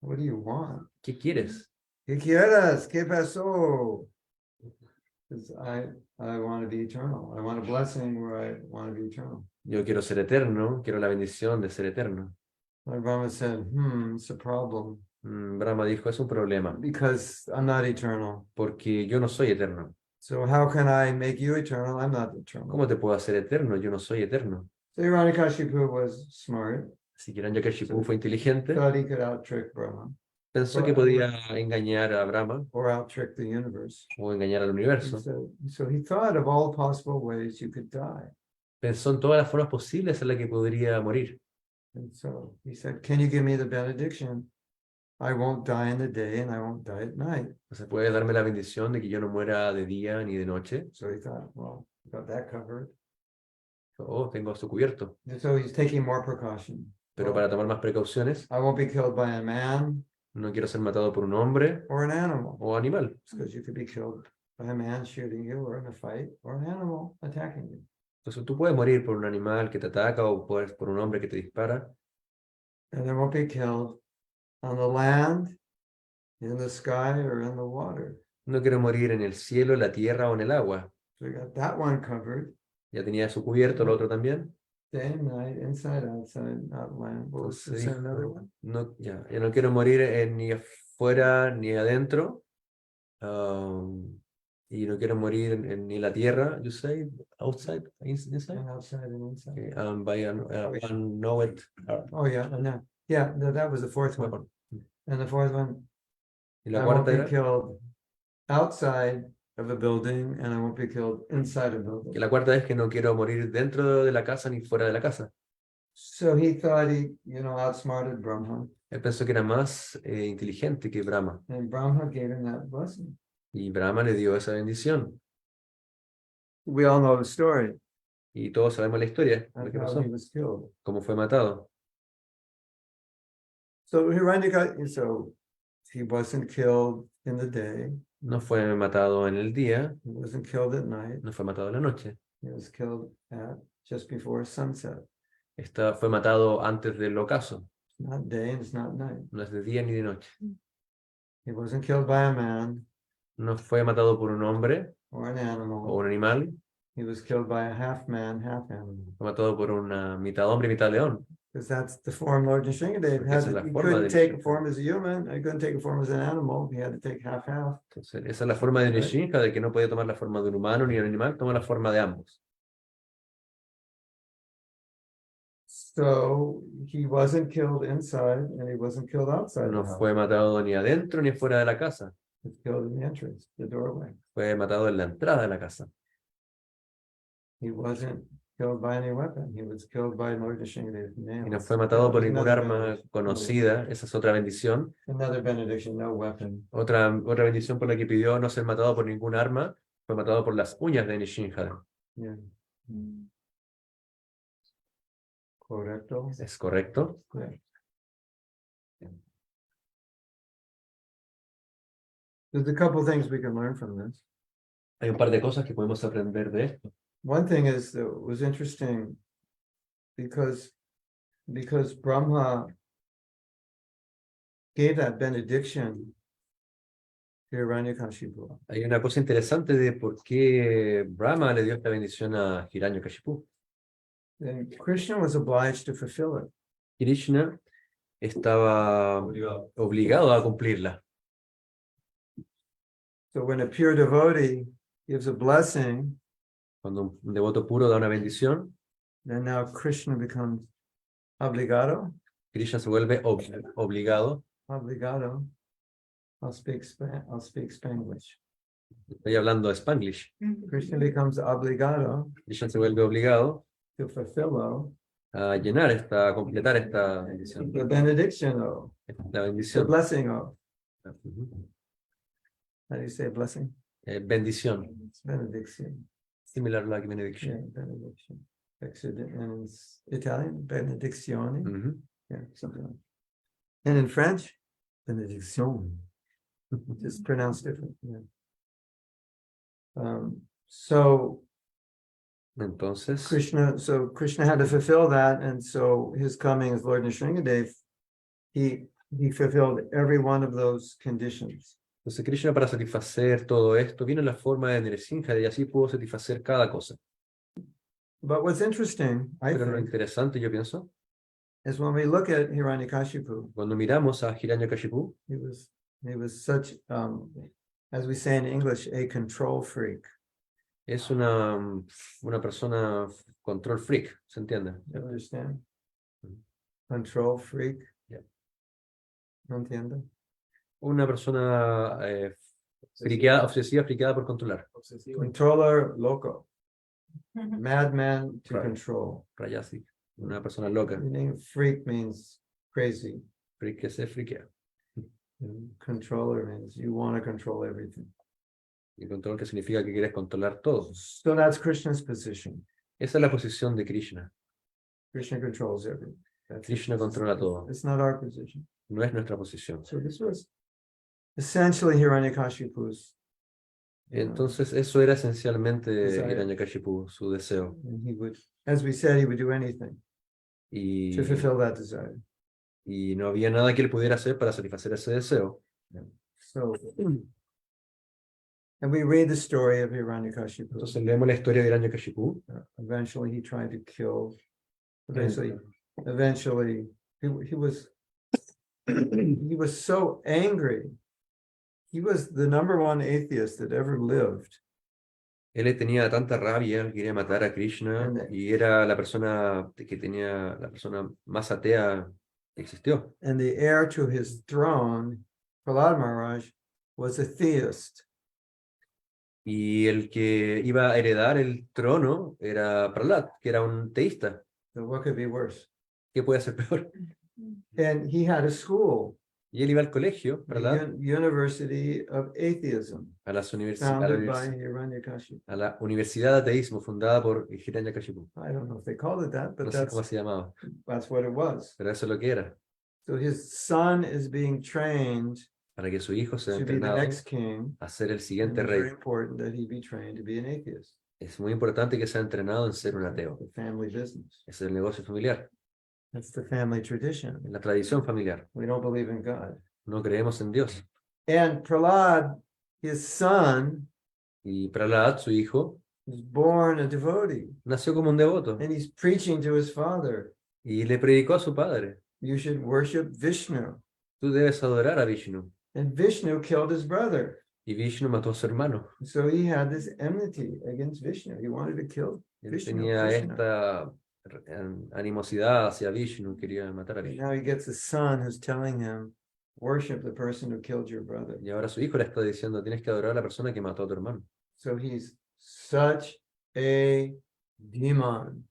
What do you want? ¿Qué quieres? ¿Qué quieres? ¿Qué pasó? Because I want to be eternal. I want a blessing where I want to be eternal. Yo quiero ser eterno, quiero la bendición de ser eterno. Lord Brahma said, it's a problem Brahma dijo, es un problema, because I'm not eternal. porque yo no soy eterno. So how can I make you eternal? I'm not eternal. ¿Cómo te puedo hacer eterno? Yo no soy eterno. So Hiranyakashipu was smart. Así que Hiranyakashipu fue inteligente, Thought he could out-trick Brahma pensó que podía engañar a Brahma or out-trick the universe. o engañar al universo. So he thought of all possible ways you could die. Pensó en todas las formas posibles en las que podría morir. And so he said, can you give me the benediction? I won't die in the day and I won't die at night. Entonces, ¿puede darme la bendición de que yo no muera de día ni de noche? So he thought, well, got that covered. Oh, tengo esto cubierto. And so he's taking more precaution. Pero para tomar más precauciones, I won't be killed by a man no quiero ser matado por un hombre or an animal. o animal. Because you could be killed by a man shooting you or in a fight or an animal attacking you. Entonces tú puedes morir por un animal que te ataca o por un hombre que te dispara. And I won't be killed on the land, in the sky, or in the water. No quiero morir en el cielo, en la tierra o en el agua. So we got that one covered. Ya tenía eso cubierto, lo otro también. Day and night, inside, outside, not land. What was Entonces there another one? No, ya no quiero morir ni afuera ni adentro. Y no quiero morir ni en la tierra, you say, outside, inside? And outside and inside. Okay, by unknown. Oh yeah, and that, yeah, that was the fourth one. Weapon. And the fourth one, Y la I won't cuarta be era killed outside of a building, and I won't be killed inside a building. que la cuarta es que no quiero morir dentro de la casa ni fuera de la casa. So he thought he, outsmarted Brahma, Él pensó que era más inteligente que Brahma. and Brahma gave him that blessing. Y Brahma le dio esa bendición. We all know the story Y todos sabemos la historia, lo of que how pasó, he was killed. cómo fue matado. So he wasn't killed in the day. No fue matado en el día, He wasn't killed at night. no fue matado en la noche. He was killed at just before sunset. Fue matado antes del ocaso. It's not day and it's not night. No es de día ni de noche. He wasn't killed by a man No fue matado por un hombre or an o animal. un animal. He was killed by a half man, half animal. Fue matado por una mitad hombre y mitad león. Because that's the form Lord Nrishimhadeva Porque had. esa es la He forma couldn't de take a Nrishimhadeva. form as a human. He couldn't take a form as an animal. He had to take half. Entonces, esa es la forma de Nrishimhadeva, de que no podía tomar la forma de un humano ni de un animal, toma la forma de ambos. So he wasn't killed inside and he wasn't killed outside. No the house. fue matado ni adentro ni fuera de la casa. He was killed in the entrance, the doorway. Fue matado en la entrada de la casa. He wasn't killed by any weapon. He was killed by Lord Nrishimhadeva's nails. Y no fue matado por ningún Another arma benediction. conocida. Esa es otra bendición. Another benediction, no weapon. Otra bendición por la que pidió no ser matado por ningún arma. Fue matado por las uñas de Nrishimhadeva. Yeah. Correcto. ¿Es correcto? Yeah. There's a couple things we can learn from this. Hay un par de cosas que podemos aprender de esto. One thing is that was interesting because Brahma gave that benediction to Hiranyakashipu. Hay una cosa interesante de por qué Brahma le dio esta bendición a Hiranyakashipu. And Krishna was obliged to fulfill it. Krishna estaba obligado a cumplirla. So when a pure devotee gives a blessing, Cuando un devoto puro da una bendición, then now Krishna becomes obligado. Krishna se vuelve obligado. Obligado. I'll speak Spanglish. Estoy hablando Spanglish. Krishna becomes obligado Krishna se vuelve obligado to fulfill a a completar esta bendición. the benediction of La the bendición. blessing of. Ujú. How do you say blessing? Bendición. Benediction. Similar like Yeah, benediction. benediction. And it's Italian, benedizione. Ujú. Yeah, something like that. And in French, benediction. Just pronounced different. Yeah. So Entonces, Krishna had to fulfill that, and so his coming as Lord Nrishimhadeva, he fulfilled every one of those conditions. entonces Krishna, para satisfacer todo esto, vino en la forma de Nrishimhadeva y así pudo satisfacer cada cosa. But what's interesting, I Pero lo think, interesante, yo pienso, is when we look at Hiranyakashipu, cuando miramos a Hiranyakashipu, he was such, as we say in English, a control freak. es una persona control freak, ¿se entiende? You understand? Mhm. Control freak. Yeah. ¿No entiendo? Una persona friqueada, obsesiva, friqueada por controlar. Controller loco. Madman to Right. control. Rayasi, una persona loca. Meaning freak means crazy. Freak que se friquea. And controller means you want to control everything. Y control que significa que quieres controlar todo. So that's Krishna's position. Esa es la posición de Krishna. Krishna controls everything. Krishna controla todo. It's not our position. No es nuestra posición. So this was essentially Hiranyakashipu's. Entonces eso era esencialmente Desire. Hiranyakashipu, su deseo. And he would, as we said, he would do anything Y, to fulfill that desire. y no había nada que él pudiera hacer para satisfacer ese deseo. So, and we read the story of Hiranyakashipu. Entonces leemos la historia de Hiranyakashipu. Eventually, he tried to kill. Eventually, he was he was so angry. He was the #1 atheist that ever lived. Él le tenía tanta rabia, él quería matar a Krishna y era la persona más atea que existió. And the heir to his throne, Prahlad Maharaj, was a theist. Y el que iba a heredar el trono era Prahlad, que era un teísta. So what could be worse? ¿Qué puede ser peor? And he had a school, Y él iba al colegio, the Prahlad, University of Atheism, a la Universidad de Ateísmo fundada por Hiranyakashipu. I don't know if they called it that, but No sé cómo se llamaba, that's what it was. pero eso es lo que era. So his son is being trained Para que su hijo sea to be the entrenado next king. a ser el And siguiente it's very rey. important that he be trained to be an atheist. Es muy importante que sea entrenado en ser un ateo. The family business. Es el negocio familiar, That's the family tradition. es la tradición familiar. We don't believe in God. No creemos en Dios. And Prahlad, his son, Y Prahlad, su hijo, was born a devotee. nació como un devoto And he's preaching to his father. y le predicó a su padre: You should worship Vishnu. tú debes adorar a Vishnu. And Vishnu killed his brother. Y Vishnu mató a su hermano. So he had this enmity against Vishnu. He wanted to kill Él Vishnu. tenía Krishna. esta animosidad hacia Vishnu, quería matar a And Vishnu. now he gets a son who's telling him, worship the person who killed your brother. Y ahora su hijo le está diciendo: tienes que adorar a la persona que mató a tu hermano. So he's such a demon.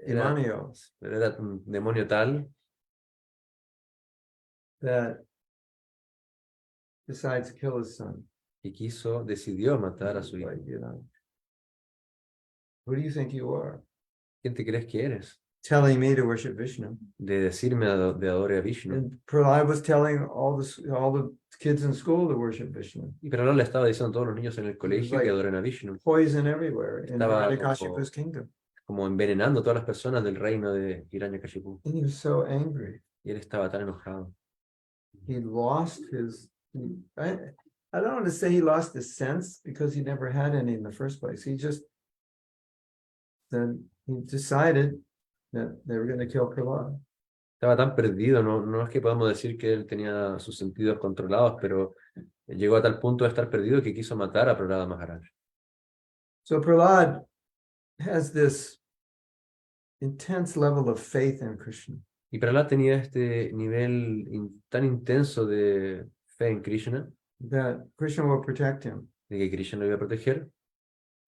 Demonio. Era un demonio tal That decides to kill his son. que decidió matar a su hijo. Like, you know, who do you think you are? ¿Quién te crees que eres? Telling me to worship Vishnu. De decirme de adore a Vishnu. And Prahlad was telling all the kids in school to worship Vishnu. Y pero no le estaba diciendo a todos los niños en el colegio que adoren a Vishnu. Poison everywhere in Estaba Hiranyakashipu's kingdom. como envenenando a todas las personas del reino de Hiranyakashipu. And he was so angry. Y él estaba tan enojado. he lost his, I don't want to say he lost his sense because he never had any in the first place. He just, then he decided that they were going to kill Prahlad. Estaba tan perdido, no es que podamos decir que él tenía sus sentidos controlados, pero llegó a tal punto de estar perdido que quiso matar a Prahlada Maharaj. So Prahlad has this intense level of faith in Krishna. Y Prahlad tenía este nivel tan intenso de fe en Krishna, That Krishna will protect him. de que Krishna lo iba a proteger.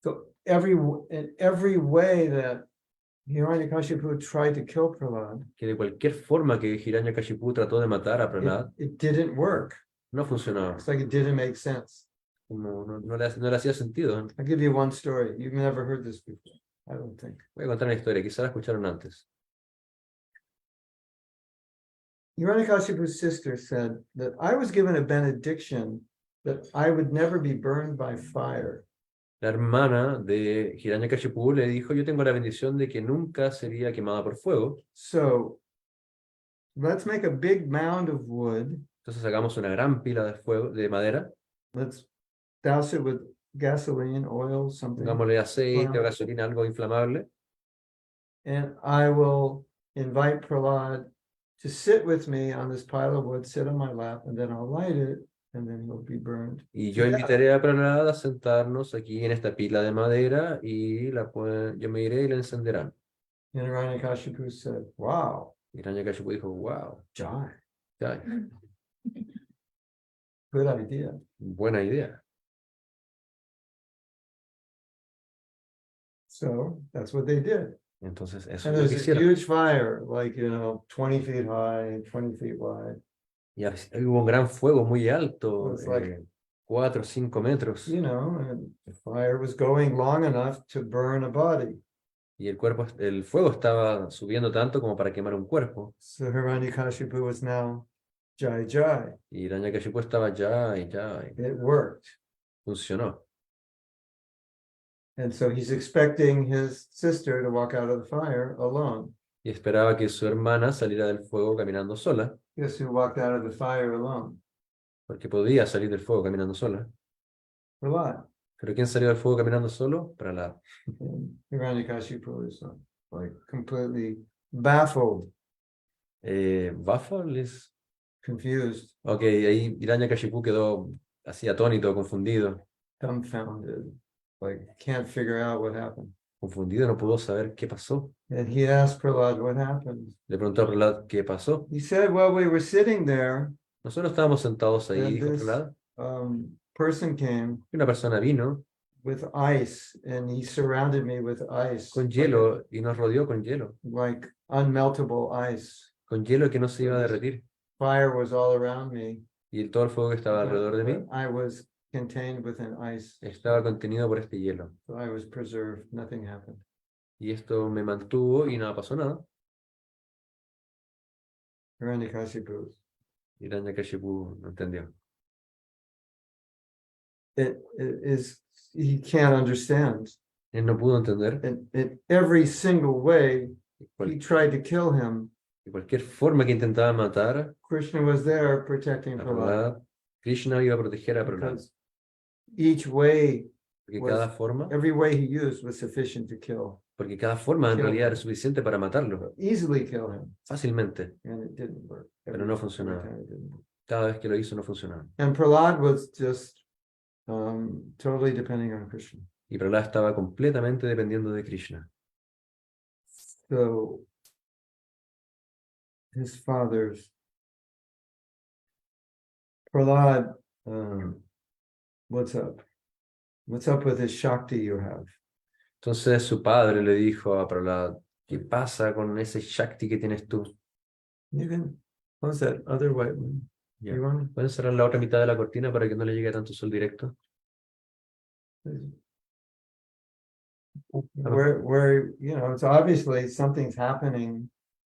So in every way that Hiranyakashipu tried to kill Prahlad, Que de cualquier forma que Hiranyakashipu trató de matar a Prahlad, it didn't work. no funcionaba. It's like it didn't make sense. No le hacía sentido. I'll give you one story. You've never heard this before, I don't think. Voy a contar una historia, quizás la escucharon antes. Hiranyakashipu's sister said that I was given a benediction that I would never be burned by fire. La hermana de Hiranyakashipu le dijo, yo tengo la bendición de que nunca sería quemada por fuego. So let's make a big mound of wood. Entonces sacamos una gran pila de fuego, de madera, Let's douse it with gasoline, oil, something. pongámosle aceite o gasolina, algo inflamable, And I will invite Prahlad to sit with me on this pile of wood, sit on my lap, and then I'll light it, and then he'll be burned. y yo invitaré a Prahlad a sentarnos aquí en esta pila de madera y yo me iré y la encenderán. And Hiranyakashipu said, wow, Hiranyakashipu dijo, wow, Jai, ya, good idea. buena idea. So that's what they did. Entonces eso And es lo there's que this hicieron. huge fire, like, 20 feet high, 20 feet wide. Y hubo un gran fuego muy alto, It was like, 4 o 5 metros. and the fire was going long enough to burn a body. Y el fuego estaba subiendo tanto como para quemar un cuerpo. So Hiranyakashipu was now Jai Jai. Y Hiranyakashipu estaba ya y It worked. funcionó. And so he's expecting his sister to walk out of the fire alone. Y esperaba que su hermana saliera del fuego caminando sola, Guess who walked out of the fire alone? porque podía salir del fuego caminando sola. Prahlad. Pero ¿quién salió del fuego caminando solo? Prahlad. And Hiranyakashipu is like completely baffled, Waffle es... confused, Ok, ahí Hiranyakashipu quedó así atónito, confundido. dumbfounded, like can't figure out what happened. Confundido, no pudo saber qué pasó. And he asked Prahlad what happened. Le preguntó a Prahlad qué pasó. He said, well, we were sitting there, Nosotros estábamos sentados ahí, and dijo this Prahlad, person came y una persona vino with ice, and he surrounded me with ice, con hielo y nos rodeó con hielo. like unmeltable ice. Con hielo que no se iba a derretir. Fire was all around me. Y todo el fuego que estaba alrededor de mí But I was contained within ice. estaba contenido por este hielo. So I was preserved. Nothing happened. Y esto me mantuvo y nada pasó nada. Hiranyakashipu. Hiranyakashipu no entendió. It is, he can't understand. Él no pudo entender. In every single way, he tried to kill him. De cualquier forma que intentaba matar Krishna was there protecting a Prahlad. Prahlad, Krishna iba a proteger a Prahlad. Because each way, Porque was- cada forma, every way he used was sufficient to kill, porque cada forma en Kill realidad him. era suficiente para matarlo easily kill him. fácilmente. And it didn't work. Pero no funcionaba. time it didn't work. Cada vez que lo hizo no funcionaba. And Prahlad was just totally depending on Krishna. Y Prahlad estaba completamente dependiendo de Krishna. So his father's Prahlad, what's up? What's up with this Shakti you have? Entonces su padre le dijo a Prahlad, ¿qué pasa con ese Shakti que tienes tú? You can close that other white one. Ya. You want ¿Pueden cerrar la otra mitad de la cortina para que no le llegue tanto sol directo? where it's obviously something's happening.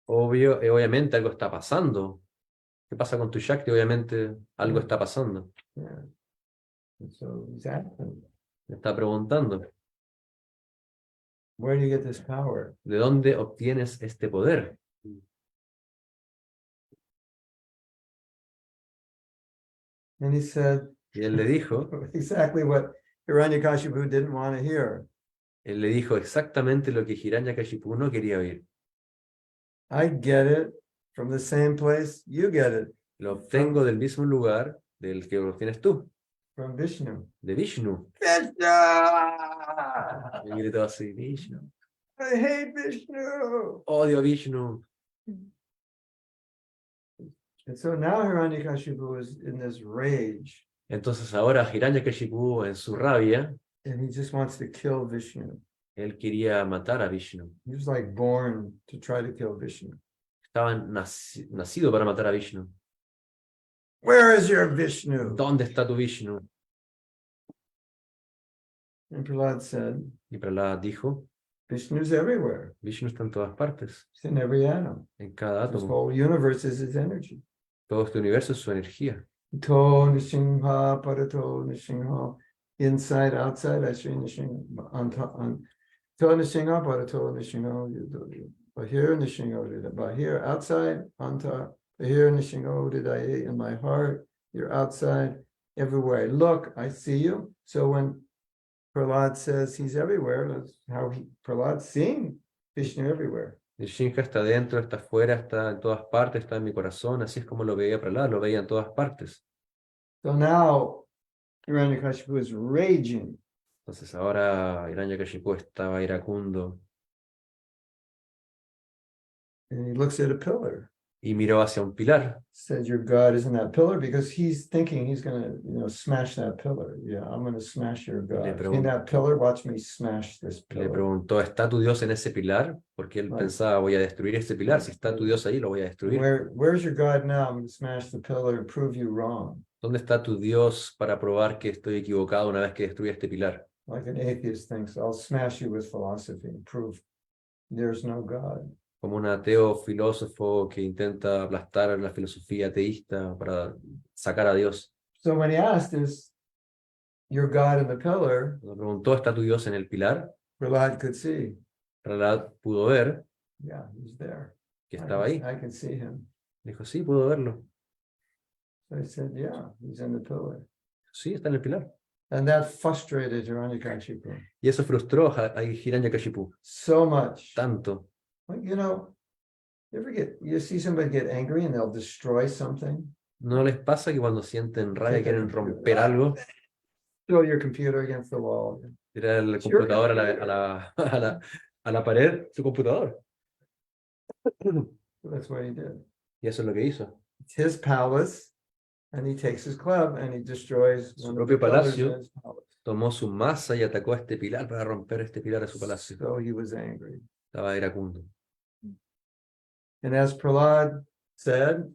Obviamente algo está pasando. ¿Qué pasa con tu Shakti? Obviamente algo está pasando. Yeah. And so he's asking, Me está preguntando, where do you get this power? ¿de dónde obtienes este poder? And he said Y él le dijo, exactly what Hiranyakashipu didn't want to hear. él le dijo exactamente lo que Hiranyakashipu no quería oír. I get it from the same place you get it, Lo obtengo del mismo lugar del que lo obtienes tú, from Vishnu. de Vishnu. Krishna! Y gritó así, Vishnu. I hate Vishnu! Odio a Vishnu. And so now Hiranyakashipu is in this rage, Entonces ahora Hiranyakashipu, en su rabia, and he just wants to kill Vishnu. él quería matar a Vishnu. He was like born to try to kill Vishnu. Estaba nacido para matar a Vishnu. Where is your Vishnu? ¿Dónde está tu Vishnu? And Prahlad said, Y Prahlad dijo, Vishnu's everywhere. Vishnu está en todas partes, It's in every atom. en cada This átomo. whole universe is his energy. Todo este universo es su energía. To Nrishimha Parato Nrishimha. Inside, outside, Ashri Nrishimha. To Nrishimha Parato Nrishimha. Bahir Nrishimha. Bahir, outside, Anta. Bahir Nrishimha Udidaye. In my heart, you're outside. Everywhere I look, I see you. So when Prahlad says he's everywhere, that's how Prahlad's seeing Vishnu everywhere. Nrishimha está dentro, está afuera, está en todas partes, está en mi corazón. Así es como lo veía Prahlad, lo veía en todas partes. So now Hiranyakashipu is raging. Entonces ahora Hiranyakashipu estaba iracundo And he looks at a pillar. y miró hacia un pilar. Says your God is in that pillar because he's thinking he's going to, smash that pillar. Yeah, I'm going to smash your God. In that pillar, watch me smash this Le pillar. preguntó, ¿está tu Dios en ese pilar? Porque él pensaba, voy a destruir este pilar. Si está tu Dios ahí, lo voy a destruir. Where's your God now? I'm going to smash the pillar and prove you wrong. ¿Dónde está tu Dios para probar que estoy equivocado una vez que destruya este pilar? Like an atheist thinks, I'll smash you with philosophy and prove there's no God. Como un ateo filósofo que intenta aplastar la filosofía ateísta para sacar a Dios. So when he asked, is your God in the pillar? Cuando preguntó, ¿está tu Dios en el pilar? Prahlad could see. Prahlad pudo ver Yeah, he's there. que estaba ahí. I can see him. Dijo, sí, puedo verlo. So I said, yeah, he's in the pillar. Sí, está en el pilar. And that frustrated Hiranyakashipu Y eso frustró a Hiranyakashipu so much. tanto. Like, you see somebody get angry and they'll destroy something? ¿No les pasa que cuando sienten rabia quieren romper algo? Throw your computer against the wall. Tirar el computador a la pared, su computador. That's what he did. Y eso es lo que hizo. It's his palace, and he takes his club and he destroys Su one of propio the pillars in palacio. his palace. Tomó su masa y atacó a este pilar para romper este pilar de su palacio. So he was angry. Estaba iracundo. And as Prahlad said,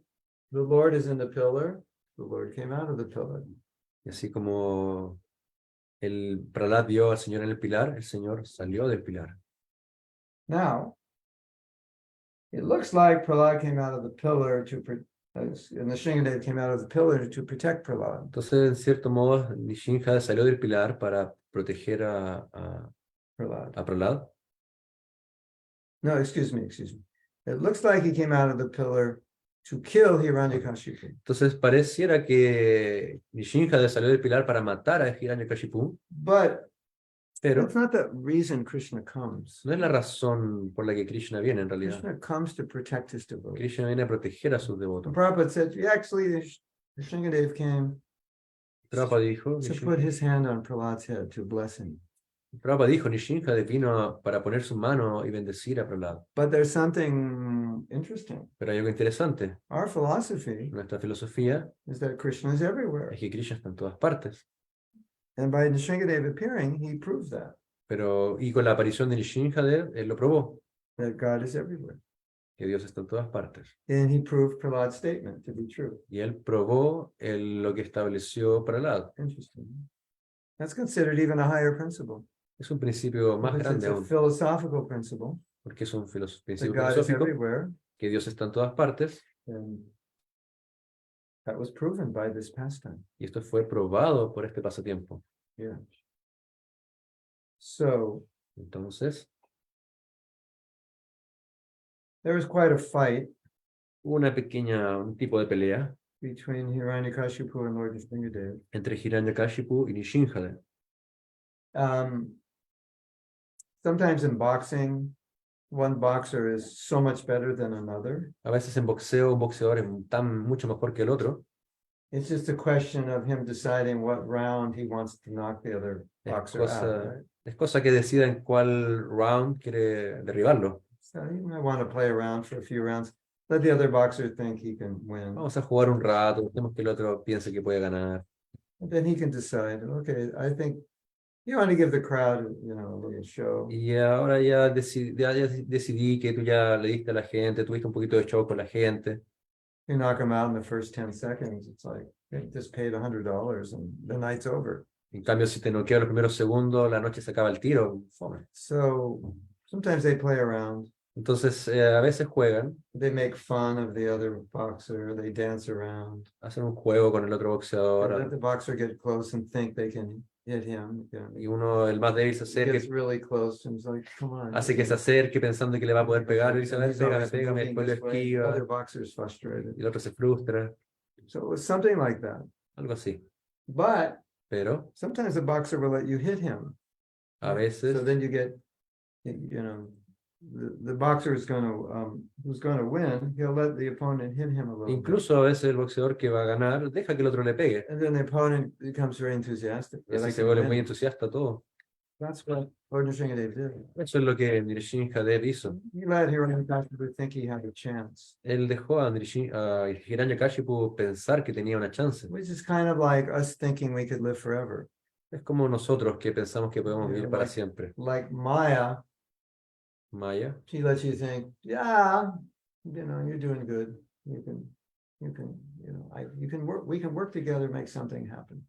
the Lord is in the pillar. The Lord came out of the pillar. Y así como el Prahlad vio al Señor en el pilar, el Señor salió del pilar. Now, it looks like Prahlad came out of the pillar and the Nrishimhadeva came out of the pillar to protect Prahlad. Entonces, en cierto modo, Nrishimhadeva salió del pilar para proteger a Prahlad. No, excuse me. It looks like he came out of the pillar to kill Hiranyakashipu. Entonces, pareciera que Nrishimhadeva salió del pilar para matar a Hiranyakashipu, But pero that's not the reason Krishna comes. no es la razón por la que Krishna viene en realidad. Krishna comes to protect his devotees. Krishna viene a proteger a sus devotos. And Prabhupada said, actually, Nrishimhadeva came Prabhupada dijo, to put his hand on Prahlad's head to bless him. Prabhupada dijo, Nrishimhadeva vino para poner su mano y bendecir a Prahlad. But there's something interesting. Pero hay algo interesante. Our philosophy Nuestra filosofía is that Krishna is everywhere. es que Krishna está en todas partes. And by Nrishimhadeva appearing, he proves that Y con la aparición de Nrishimhadeva, él lo probó, God is everywhere. que Dios está en todas partes. And he proved Prahlad's statement to be true. Y él probó lo que estableció Prahlad. Interesting. That's considered even a higher principle. Es un principio más Because it's grande a aún, philosophical principle porque es un that principio God is filosófico, everywhere. que Dios está en todas partes, And that was proven by this pastime. y esto fue probado por este pasatiempo. Yeah. So Entonces, there was quite a fight hubo un tipo de pelea between Hiranyakashipu and Lord Nrishimhadeva. entre Hiranyakashipu y Nrishimhadeva. Sometimes in boxing, one boxer is so much better than another. A veces en boxeo, un boxeador es mucho mejor que el otro. It's just a question of him deciding what round he wants to knock the other boxer out. Right? Es cosa que decida en cuál round quiere derribarlo. So you might want to play around for a few rounds. Let the other boxer think he can win. Vamos a jugar un rato, dejemos que el otro piense que puede ganar. And then he can decide, okay, I think you want to give the crowd, you know, a little show. Y ahora ya decidí que tú ya le diste a la gente, tuviste un poquito de show con la gente. You knock him out in the first 10 seconds. It's like, you just paid $100 and the night's over. En cambio, si te noquea los primeros segundos, la noche se acaba el tiro. Fome. So sometimes they play around. Entonces, a veces juegan, They make fun of the other boxer. They dance around. hacen un juego con el otro They boxeador. let the boxer get close and think they can hit him. Y uno, el más débil, se He gets acerca, really close and he's like, come on. hace que se acerque pensando que le va a poder pegar. Y dice, a ver, He's pégame, always pégame, moving después lo this way. esquiva. Other boxer's frustrated. Y el otro se frustra. So it was something like that. Algo así. But Pero sometimes the boxer will let you hit him. a veces, So then you get, you know, the boxer is going to, who's going to win, he'll let the opponent hit him a little bit. incluso a veces el boxeador que va a ganar deja que el otro le pegue. And then the opponent becomes very enthusiastic. Y así se vuelve muy entusiasta todo. That's what Lord Nrishimhadeva did. Eso es lo que Nrishimhadeva hizo. He let Hiranyakashipu think he had a chance. Él dejó a Hiranyakashipu pensar que tenía una chance. Which is kind of like us thinking we could live forever. Es como nosotros que pensamos que podemos vivir para siempre. Like Maya, Maya, she lets you think, yeah, you know, you're doing good. You can, you know, you can work, we can work together, make something happen.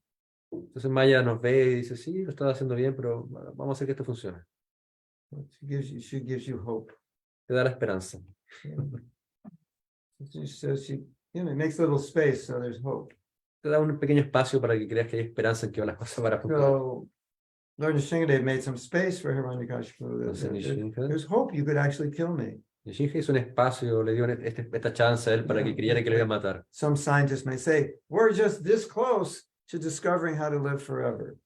entonces Maya nos ve y dice, sí, lo estás haciendo bien, pero vamos a hacer que esto funcione. She gives you hope. Te da la esperanza. So she, you know, makes a little space so there's hope. Te da un pequeño espacio para que creas que hay esperanza en que las cosas van a funcionar. So Lord Nrishimhadeva made some space for Hiranyakashipu. Entonces Nrishimhadeva There's hope you could actually kill me. Nrishimhadeva hizo un espacio, le dio esta chance a él para que creyera que lo iba a matar. Some scientists may say, we're just this close to discovering how to live forever.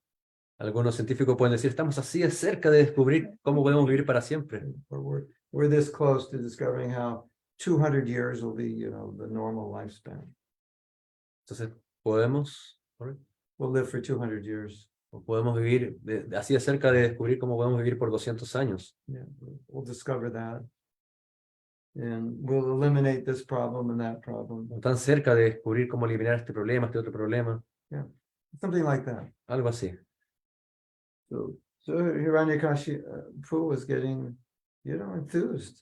Algunos científicos pueden decir, estamos así de cerca de descubrir cómo podemos vivir para siempre. Or we're this close to discovering how 200 years will be, you know, the normal lifespan. Entonces, podemos We'll live for 200 years. vivir así de cerca de descubrir cómo podemos vivir por 200 años. Yeah, we'll discover that. And we'll eliminate this problem and that problem. Tan cerca de descubrir cómo eliminar este problema, este otro problema. Yeah, something like that. Algo así. So Hiranyakashipu was getting, you know, enthused.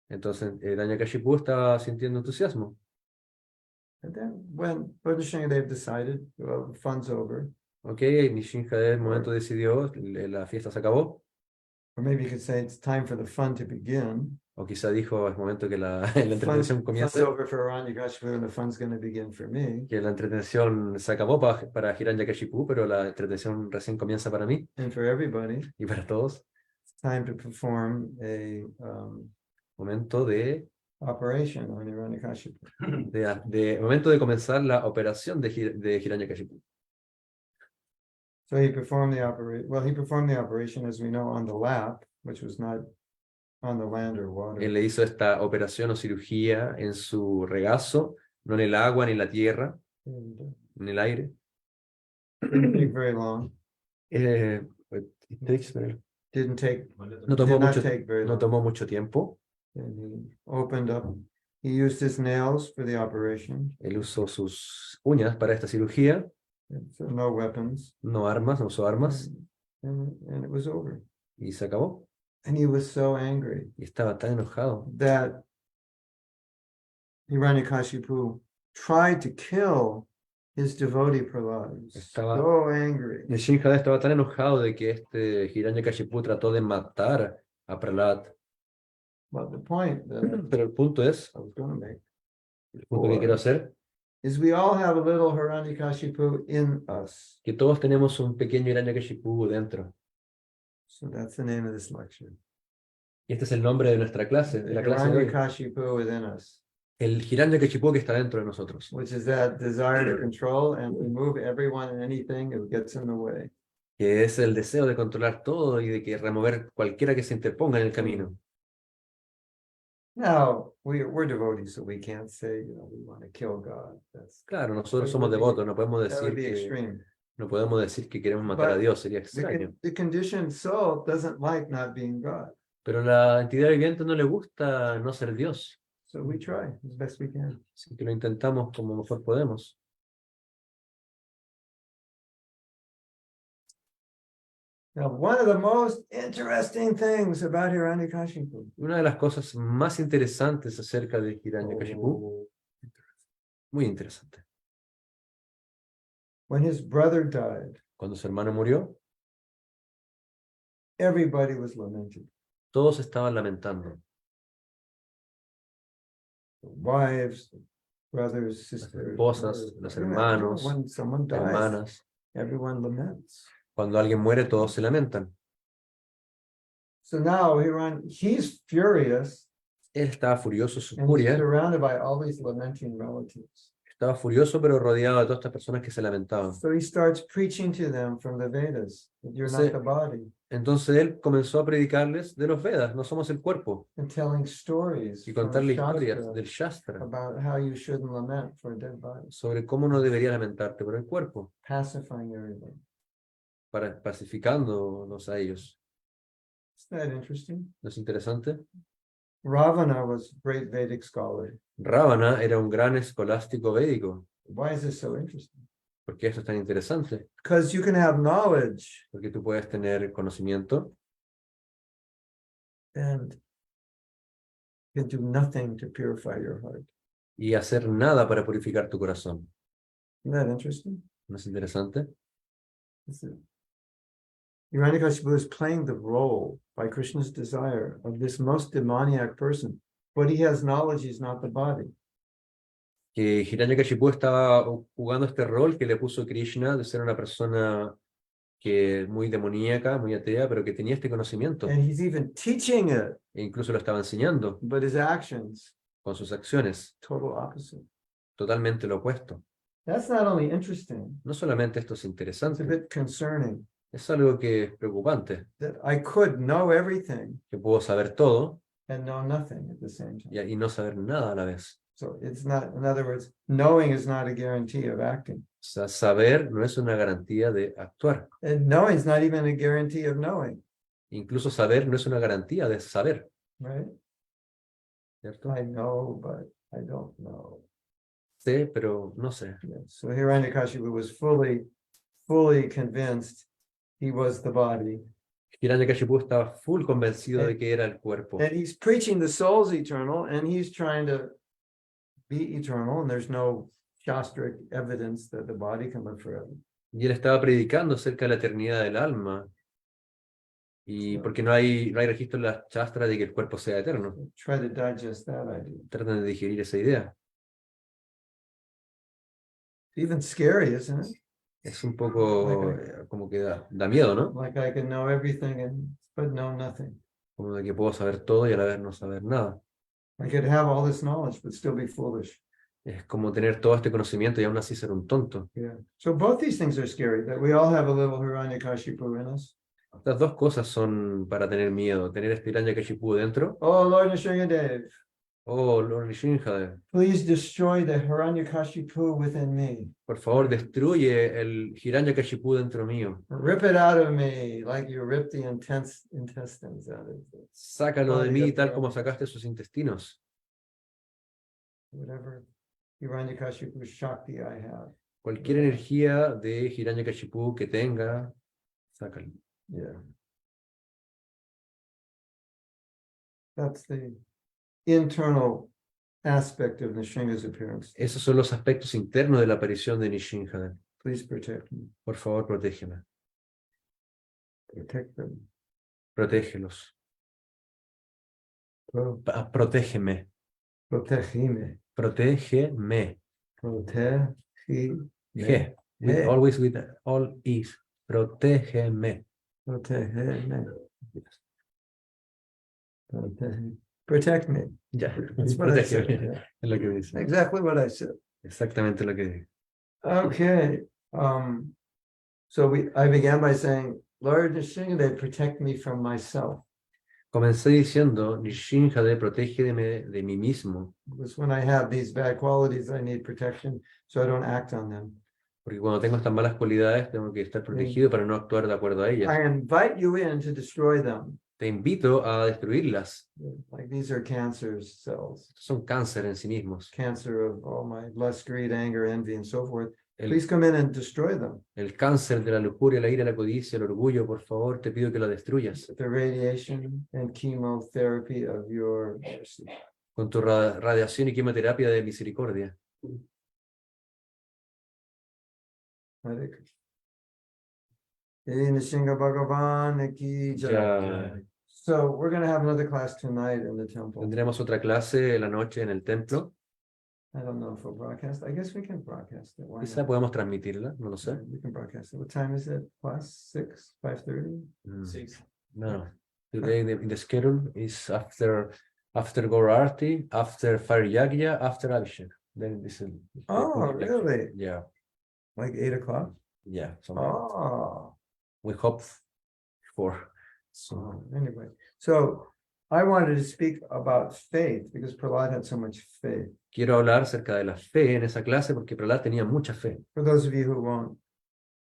Entonces, Hiranyakashipu estaba sintiendo entusiasmo. And then when Lord Nrishimhadeva decided, well, the fun's over. Ok, Nrishimhadeva en el momento decidió, la fiesta se acabó. Or maybe you could say it's time for the fun to begin. O quizá dijo, es momento que la entretención Fun's comience. over for Hiranyakashipu and the fun's going to begin for me. Que la entretención se acabó para Hiranyakashipu, pero la entretención recién comienza para mí And for everybody, y para todos. it's time to perform a Momento de operation on Hiranyakashipu. momento de comenzar la operación de Hiranyakashipu. So he performed the operation. Well, he performed the operation, as we know, on the lap, which was not on the land or water. Él le hizo esta operación o cirugía en su regazo, no en el agua, ni en la tierra, And, en el aire. didn't take very long. It takes Didn't take. No tomó did not mucho, take very no long. tomó mucho tiempo. And he opened up. He used his nails for the operation. Él usó sus uñas para esta cirugía, And so no weapons. no armas, no usó armas, And it was over. y se acabó. And he was so angry Y estaba tan enojado that Hiranyakashipu tried to kill his devotee Prahlad. He was Estaba- so angry. Nrishimhadeva estaba tan enojado de que Hiranyakashipu trató de matar a Prahlad. But the point that Pero el punto es, I was going to make el punto que quiero hacer, is we all have a little Hiranyakashipu in us. que todos tenemos un pequeño Hiranyakashipu dentro. So that's the name of this lecture. Y este es el nombre de nuestra clase, de The la clase de hoy. Hiranyakashipu within us. el Hiranyakashipu que está dentro de nosotros, which is that desire to control and remove everyone and anything that gets in the way. que es el deseo de controlar todo y de que remover cualquiera que se interponga en el camino. Now, we're devotees, so we can't say, we want to kill God. Claro, nosotros That somos would be- devotos, no podemos That would decir be que extreme. no podemos decir que queremos matar a But Dios, sería extraño. The conditioned soul doesn't like not being God. Pero la entidad viviente no le gusta no ser Dios, So we try as best we can. así que lo intentamos como mejor podemos. Now, one of the most interesting things about Hiranyakashipu. Una de las cosas más interesantes acerca de Hiranyakashipu, muy interesante, When his brother died, cuando su hermano murió, everybody was lamenting. todos estaban lamentando. The wives, the brothers, Las sisters, esposas, los hermanos, when someone dies, hermanas. everyone laments. Cuando alguien muere, todos se lamentan. So now he's furious, Él estaba furioso, su and he's furia. surrounded by all these lamenting relatives. Estaba furioso, pero rodeado de todas estas personas que se lamentaban. So he starts preaching to them from the Vedas that you're not the body, Entonces él comenzó a predicarles de los Vedas, no somos el cuerpo, and telling stories y from contarle historias Shastra del Shastra about how you shouldn't lament for a dead body, sobre cómo no debería lamentarte por el cuerpo, pacifying everybody. pacificándolos a ellos. Isn't that interesting? ¿No es interesante? Ravana was a great Vedic scholar. Ravana era un gran escolástico védico. Why is this so interesting? ¿Por qué esto es tan interesante? Because you can have knowledge Porque tú puedes tener conocimiento and can do nothing to purify your heart. y hacer nada para purificar tu corazón. Isn't that interesting? ¿No es interesante? Hiranyakashipu is playing the role by Krishna's desire of this most demoniac person, but he has knowledge he's not the body. Que Hiranyakashipu estaba jugando este rol que le puso Krishna de ser una persona que muy demoníaca, muy atea, pero que tenía este conocimiento. And he's even teaching it, E incluso lo estaba enseñando but his actions, con sus acciones, total opposite. totalmente lo opuesto. That's not only interesting, No solamente esto es it's a interesante, bit concerning es algo que es preocupante, that I could know everything que puedo saber todo and know nothing at the same time. y no saber nada a la vez. So it's not, in other words, knowing is not a guarantee of acting. O sea, saber no es una garantía de actuar. And knowing is not even a guarantee of knowing, Incluso saber no es una garantía de saber, right? ¿cierto? I know, but I don't know. Sé, pero no sé. Yeah. So Hiranyakashipu was fully convinced he was the body. Hiranyakashipu estaba full convencido de que era el cuerpo. And he's preaching the soul's eternal, and he's trying to be eternal, and there's no shastric evidence that the body can live forever. Y él estaba predicando acerca de la eternidad del alma. Y porque no hay registro en la Shastra de que el cuerpo sea eterno. Try to digest that idea. Tratan de digerir esa idea. Even scary, isn't it? Es un poco como que da miedo, ¿no? Like I can know everything but know nothing. Como de que puedo saber todo y a la vez no saber nada. I could have all this knowledge but still be foolish. Es como tener todo este conocimiento y aún así ser un tonto. Yeah. So both these things are scary, that we all have a little Hiranyakashipu in us. Estas dos cosas son para tener miedo. Tener este Hiranyakashipu dentro. Oh, Lord Nrishimhadeva, Oh, Lord Nrishimhadeva, please destroy the Hiranyakashipu within me. por favor, destruye el Hiranyakashipu dentro mío. Rip it out of me like you ripped the intestines out of it. Sácalo de mí tal como sacaste sus intestinos. Whatever Hiranyakashipu Shakti I have. Cualquier energía de Hiranyakashipu que tenga, sácalo. Yeah. That's the internal aspect of Nrishimha's appearance. Esos son los aspectos internos de la aparición de Nrishimhadeva. Please protect me. Por favor, protégeme. Protect them. Protégelos. Protégeme. Protegime. Protégeme. Protégime. G. Always with all is. Protégeme. Protégeme. Protégeme. protect me. Ya, That's what I said. protégeme, Yeah. es lo que dice. Exactly what I said. Exactamente lo que dice. Okay. So I began by saying, Lord Nrishimhadeva, protect me from myself. Comencé diciendo, Nrishimhadeva, protégeme de mí mismo, Because when I have these bad qualities, I need protection, so I don't act on them. porque cuando tengo estas malas cualidades tengo que estar protegido para no actuar de acuerdo a ellas. I invite you in to destroy them. Te invito a destruirlas. Like these are cancer cells, Son cáncer en sí mismos. cancer of all my lust, greed, anger, envy, and so forth. El, Please come in and destroy them. el cáncer de la lujuria, la ira, la codicia, el orgullo, por favor, te pido que lo destruyas. The radiation and chemotherapy of your mercy. Con tu radiación y quimioterapia de misericordia. Hare Krishna. Nrsimha Bhagavan ki jai. Ya So we're going to have another class tonight in the temple. tendremos otra clase en la noche en el templo. I don't know if we'll broadcast. I guess we can broadcast it. Why Quizá not? podamos transmitirla, no lo sé. We can broadcast it. What time is it? Class 6, 5:30? No. Today in the schedule is after Gaur Arti, after Fire Yagya, after Abhishek. Then this is Oh, really? Yeah, Like 8 o'clock? yeah. Oh. We hope for. So anyway, so I wanted to speak about faith because Prahlad had so much faith. Quiero hablar acerca de la fe en esa clase porque Prahlad tenía mucha fe. For those of you who won't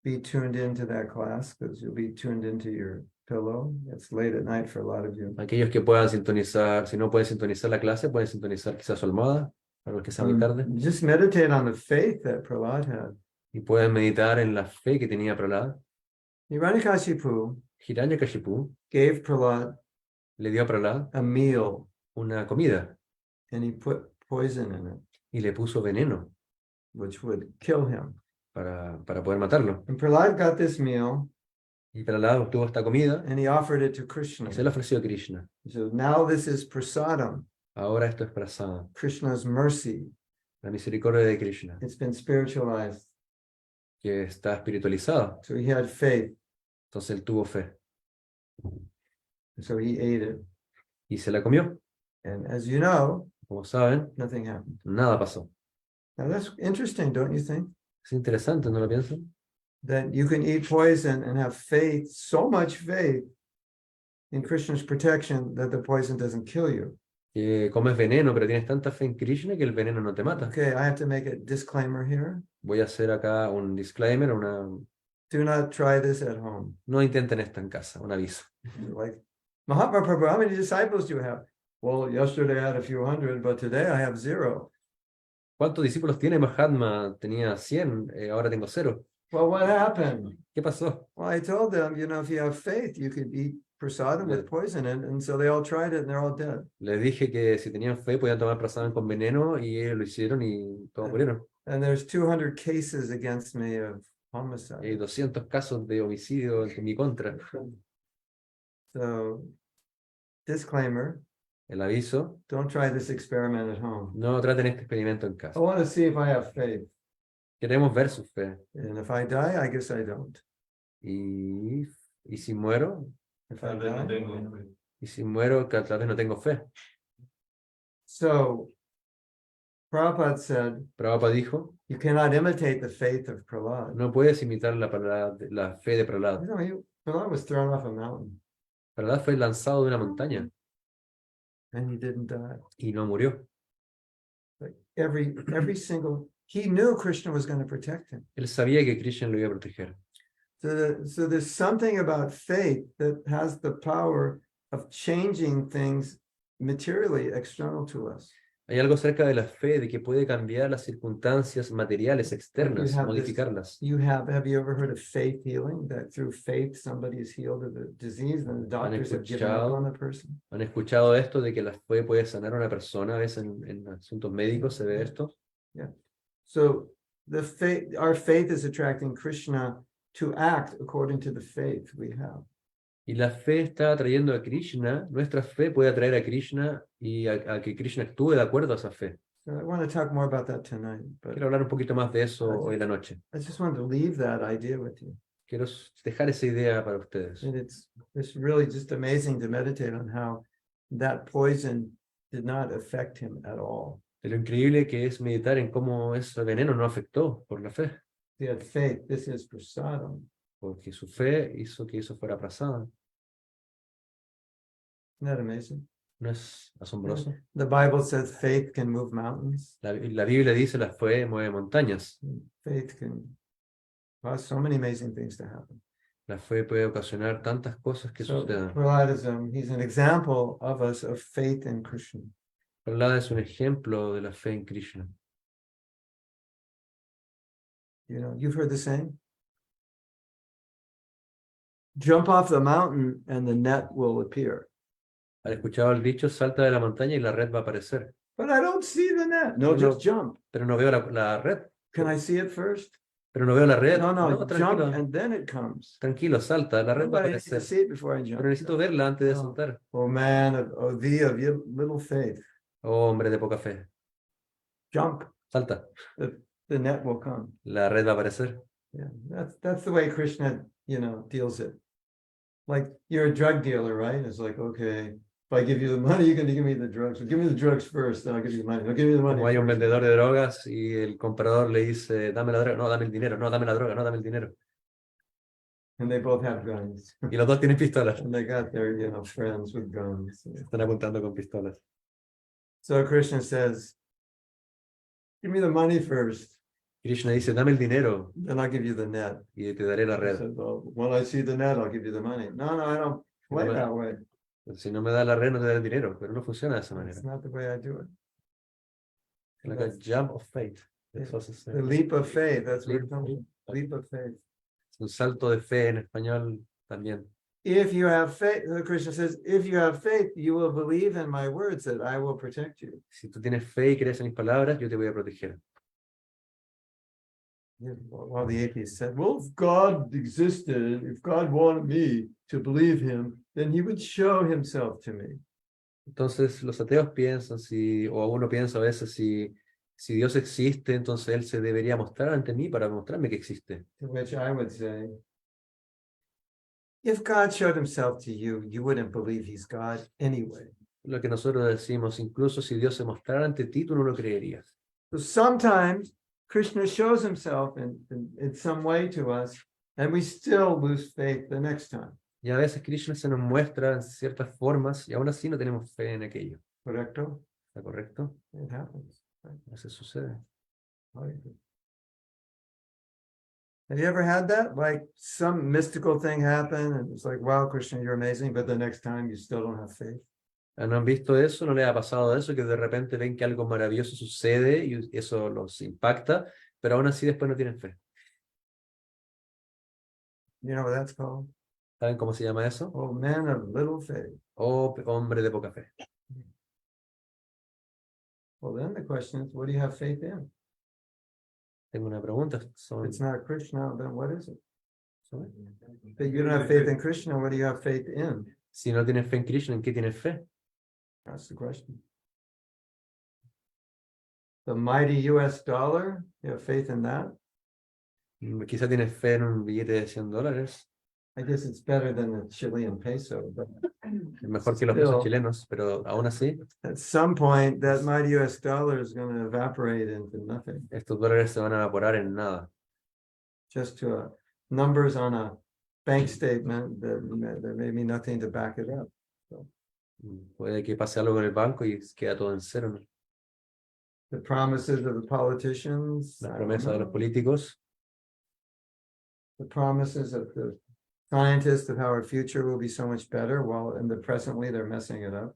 be tuned into that class, because you'll be tuned into your pillow. It's late at night for a lot of you. Aquellos que puedan sintonizar, si no pueden sintonizar la clase, pueden sintonizar quizás su almohada, para los que sea muy tarde. Just meditate on the faith that Prahlad had. Y pueden meditar en la fe que tenía Prahlad. Hiranyakashipu Hiranyakashipu gave Prahlad le dio a Prahlad a meal una comida and he put poison in it, y le puso veneno which would kill him. para poder matarlo. And Prahlad got this meal Y Prahlad obtuvo esta comida and he offered it to Krishna. y se la ofreció a Krishna. So now this is prasadam, Ahora esto es prasada, Krishna's mercy. la misericordia de Krishna, It's been spiritualized. que está espiritualizada. So he had faith. Entonces él tuvo fe So he ate it. y se la comió. And as you know, Como saben, nothing happened. nada pasó. Now that's interesting, don't you think? Es interesante, ¿no lo piensan? That you can eat poison and have faith, so much faith in Krishna's protection that the poison doesn't kill you. Que comes veneno, pero tienes tanta fe en Krishna que el veneno no te mata. Okay, I have to make a disclaimer here. Voy a hacer acá un disclaimer, Do not try this at home. no intenten esto en casa, un aviso. Like, Mahatma Prabhu, how many disciples do you have? Well, yesterday I had a few hundred, but today I have 0. ¿Cuántos discípulos tiene Mahatma? Tenía 100, ahora tengo 0. Well, what happened? ¿Qué pasó? Well, I told them, if you have faith, you could eat prasadam with poison in it. And so they all tried it and they're all dead. Les dije que si tenían fe podían tomar prasadam con veneno y ellos lo hicieron y todos murieron. And there's 200 cases against me of Hay homicide. 200 casos de homicidio en mi contra. So, disclaimer, El aviso, don't try this experiment at home. no traten este experimento en I casa. want to see if I have faith. Queremos ver su fe. And if I die, I guess I don't. Y si muero, If I die. que tal vez no tengo fe. So, Prabhupada said, Prabhupada dijo, you cannot imitate the faith of Prahlad. no puedes imitar la fe de Prahlad. Prahlad was thrown off a mountain Prahlad fue lanzado de una montaña and he didn't die. y no murió. Like every single, he knew Krishna was going to protect him. Él sabía que Krishna lo iba a proteger. So there's something about faith that has the power of changing things materially external to us. Hay algo acerca de la fe, de que puede cambiar las circunstancias materiales externas, modificarlas. Have you ever heard of faith healing? That through faith somebody is healed of a disease and the doctors have given up on the person? ¿Han escuchado esto de que la fe puede sanar a una persona? A veces en asuntos médicos se ve esto. Yeah. So our faith is attracting Krishna to act according to the faith we have. Y la fe está atrayendo a Krishna, nuestra fe puede atraer a Krishna y a que Krishna actúe de acuerdo a esa fe. So I want to talk more about that tonight, but Quiero hablar un poquito más de eso hoy en la noche. I just wanted to leave that idea with you. Quiero dejar esa idea para ustedes. And it's really just amazing to meditate on how that poison did not affect him at all. De lo increíble que es meditar en cómo ese veneno no afectó por la fe, He had faith. This is prasadam. porque su fe hizo que eso fuera prasada. Isn't that amazing? ¿No es asombroso? The Bible says faith can move mountains. La Biblia dice la fe mueve montañas. Faith can cause so many amazing things to happen. La fe puede ocasionar tantas cosas que So sucedan. Prabhupada, he's an example of us of faith in Krishna. Prahlada es un ejemplo de la fe en Krishna. You know, you've heard the saying? Jump off the mountain and the net will appear. ¿Has escuchado el dicho? Salta de la montaña y la red va a aparecer. But I don't see the net. No, just jump. Pero no veo la red. Can I see it first? Pero no veo la red. No, No, jump tranquilo. and then it comes. Tranquilo, salta, la red va a But I need to aparecer. see it before I jump. Pero necesito verla antes de No. saltar. Oh man, of thee of your little faith. Oh, hombre de poca fe. Jump. Salta. The net will come. La red va a aparecer. Yeah, that's the way Krishna, deals it. Like you're a drug dealer, right? It's like, okay, if I give you the money, you're going to give me the drugs. So give me the drugs first, then I'll give you the money. I'll give you the money. Como hay un first. vendedor de drogas y el comprador le dice, dame la droga, no, dame el dinero, no, dame la droga, no, dame el dinero. And they both have guns. Y los dos tienen pistolas. And they got their, friends with guns. Están apuntando con pistolas. So Krishna says, give me the money first, Krishna dice, dame el dinero then I'll give you the net. y te daré la He red. said, well, when I see the net, I'll give you the money. No, I don't play No, that way. Si no me da la red, no te da el dinero, pero no funciona de esa manera. That's not the way I do it. Like a jump of faith. Yeah. Eso se The leap of faith, that's what it Leap- comes from. Leap of faith. Un salto de fe en español también. If you have faith, Krishna says, if you have faith, you will believe in my words that I will protect you. Si tú tienes fe y crees en mis palabras, yo te voy a proteger. While the atheist said, well, if God existed, if God wanted me to believe him, then he would show himself to me. Entonces los ateos piensan, o uno piensa a veces, si Dios existe, entonces Él se debería mostrar ante mí para mostrarme que existe. To which I would say, if God showed himself to you, you wouldn't believe he's God anyway. Lo que nosotros decimos, incluso si Dios se mostrara ante ti, tú no lo creerías. So sometimes Krishna shows himself in some way to us, and we still lose faith the next time. Y a veces Krishna se nos muestra en ciertas formas y aún así no tenemos fe en aquello. Correcto? ¿Está correcto? It happens. Right? A veces sucede. Have you ever had that? Like some mystical thing happened and it's like, wow, Krishna, you're amazing, but the next time you still don't have faith. ¿No han visto eso? ¿No les ha pasado eso? Que de repente ven que algo maravilloso sucede y eso los impacta, pero aún así después no tienen fe. You know what that's called? ¿Saben cómo se llama eso? Oh, man of little faith. Oh, hombre de poca fe. Well, then the question is, what do you have faith in? Tengo una pregunta. If it's not Krishna, then what is it? If you don't have faith in Krishna, what do you have faith in? Si no tienes fe en Krishna, ¿en qué tienes fe? That's the question. The mighty US dollar, you have faith in that? Quizá tienes fe en un billete de $100. I guess it's better than the Chilean peso, but Es mejor que los pesos chilenos, pero aún así, at some point, that mighty US dollar is going to evaporate into nothing, estos dólares se van a evaporar en nada. just to numbers on a bank statement that there may be nothing to back it up. Puede que pase algo con el banco y queda todo en cero, ¿no? The promises of the politicians, Las I don't promesas de los know. políticos, The promises of the scientists of how our future will be so much better, while in the presently they're messing it up.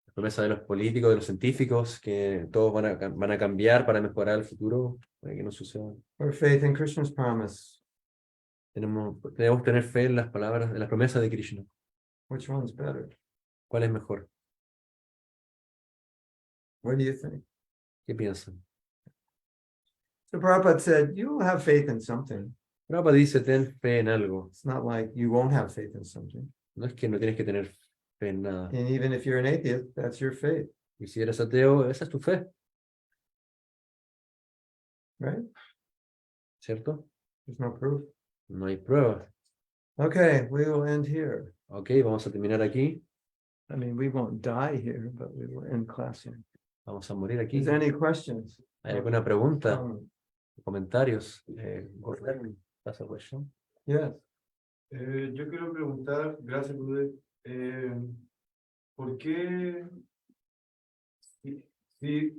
las promesas de los políticos, de los científicos, que todos van a cambiar para mejorar el futuro, para que no suceda. Or faith in Krishna's promise. Debemos tener fe en las palabras, en las promesas de Krishna. Which one's better? ¿Cuál es mejor? What do you think? ¿Qué piensan? So Prabhupada said, you will have faith in something. Prabhupada dice, ten fe en algo. It's not like you won't have faith in something. No es que no tienes que tener fe en nada. And even if you're an atheist, that's your faith, Y si eres ateo, esa es tu fe, right? ¿cierto? There's no proof. No hay pruebas. Okay, we will end here. Ok, vamos a terminar aquí. I mean, we won't die here, but we will end class here. Vamos a morir aquí. Is there any questions? ¿Hay alguna pregunta? Um, ¿Comentarios? Gordon, that's a question. yes. Yo quiero preguntar, gracias, Gude, ¿por qué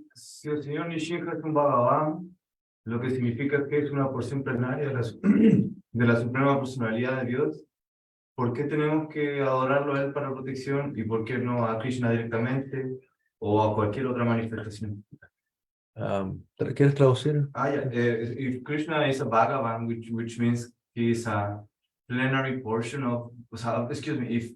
si el señor Nrishimhadeva es un Bhagavan, lo que significa es que es una porción plenaria de la Suprema Personalidad de Dios, ¿por qué tenemos que adorarlo a él para protección y por qué no a Krishna directamente o a cualquier otra manifestación? ¿Quieres traducir? If Krishna is a Bhagavan, which means he is a plenary portion of, excuse me, if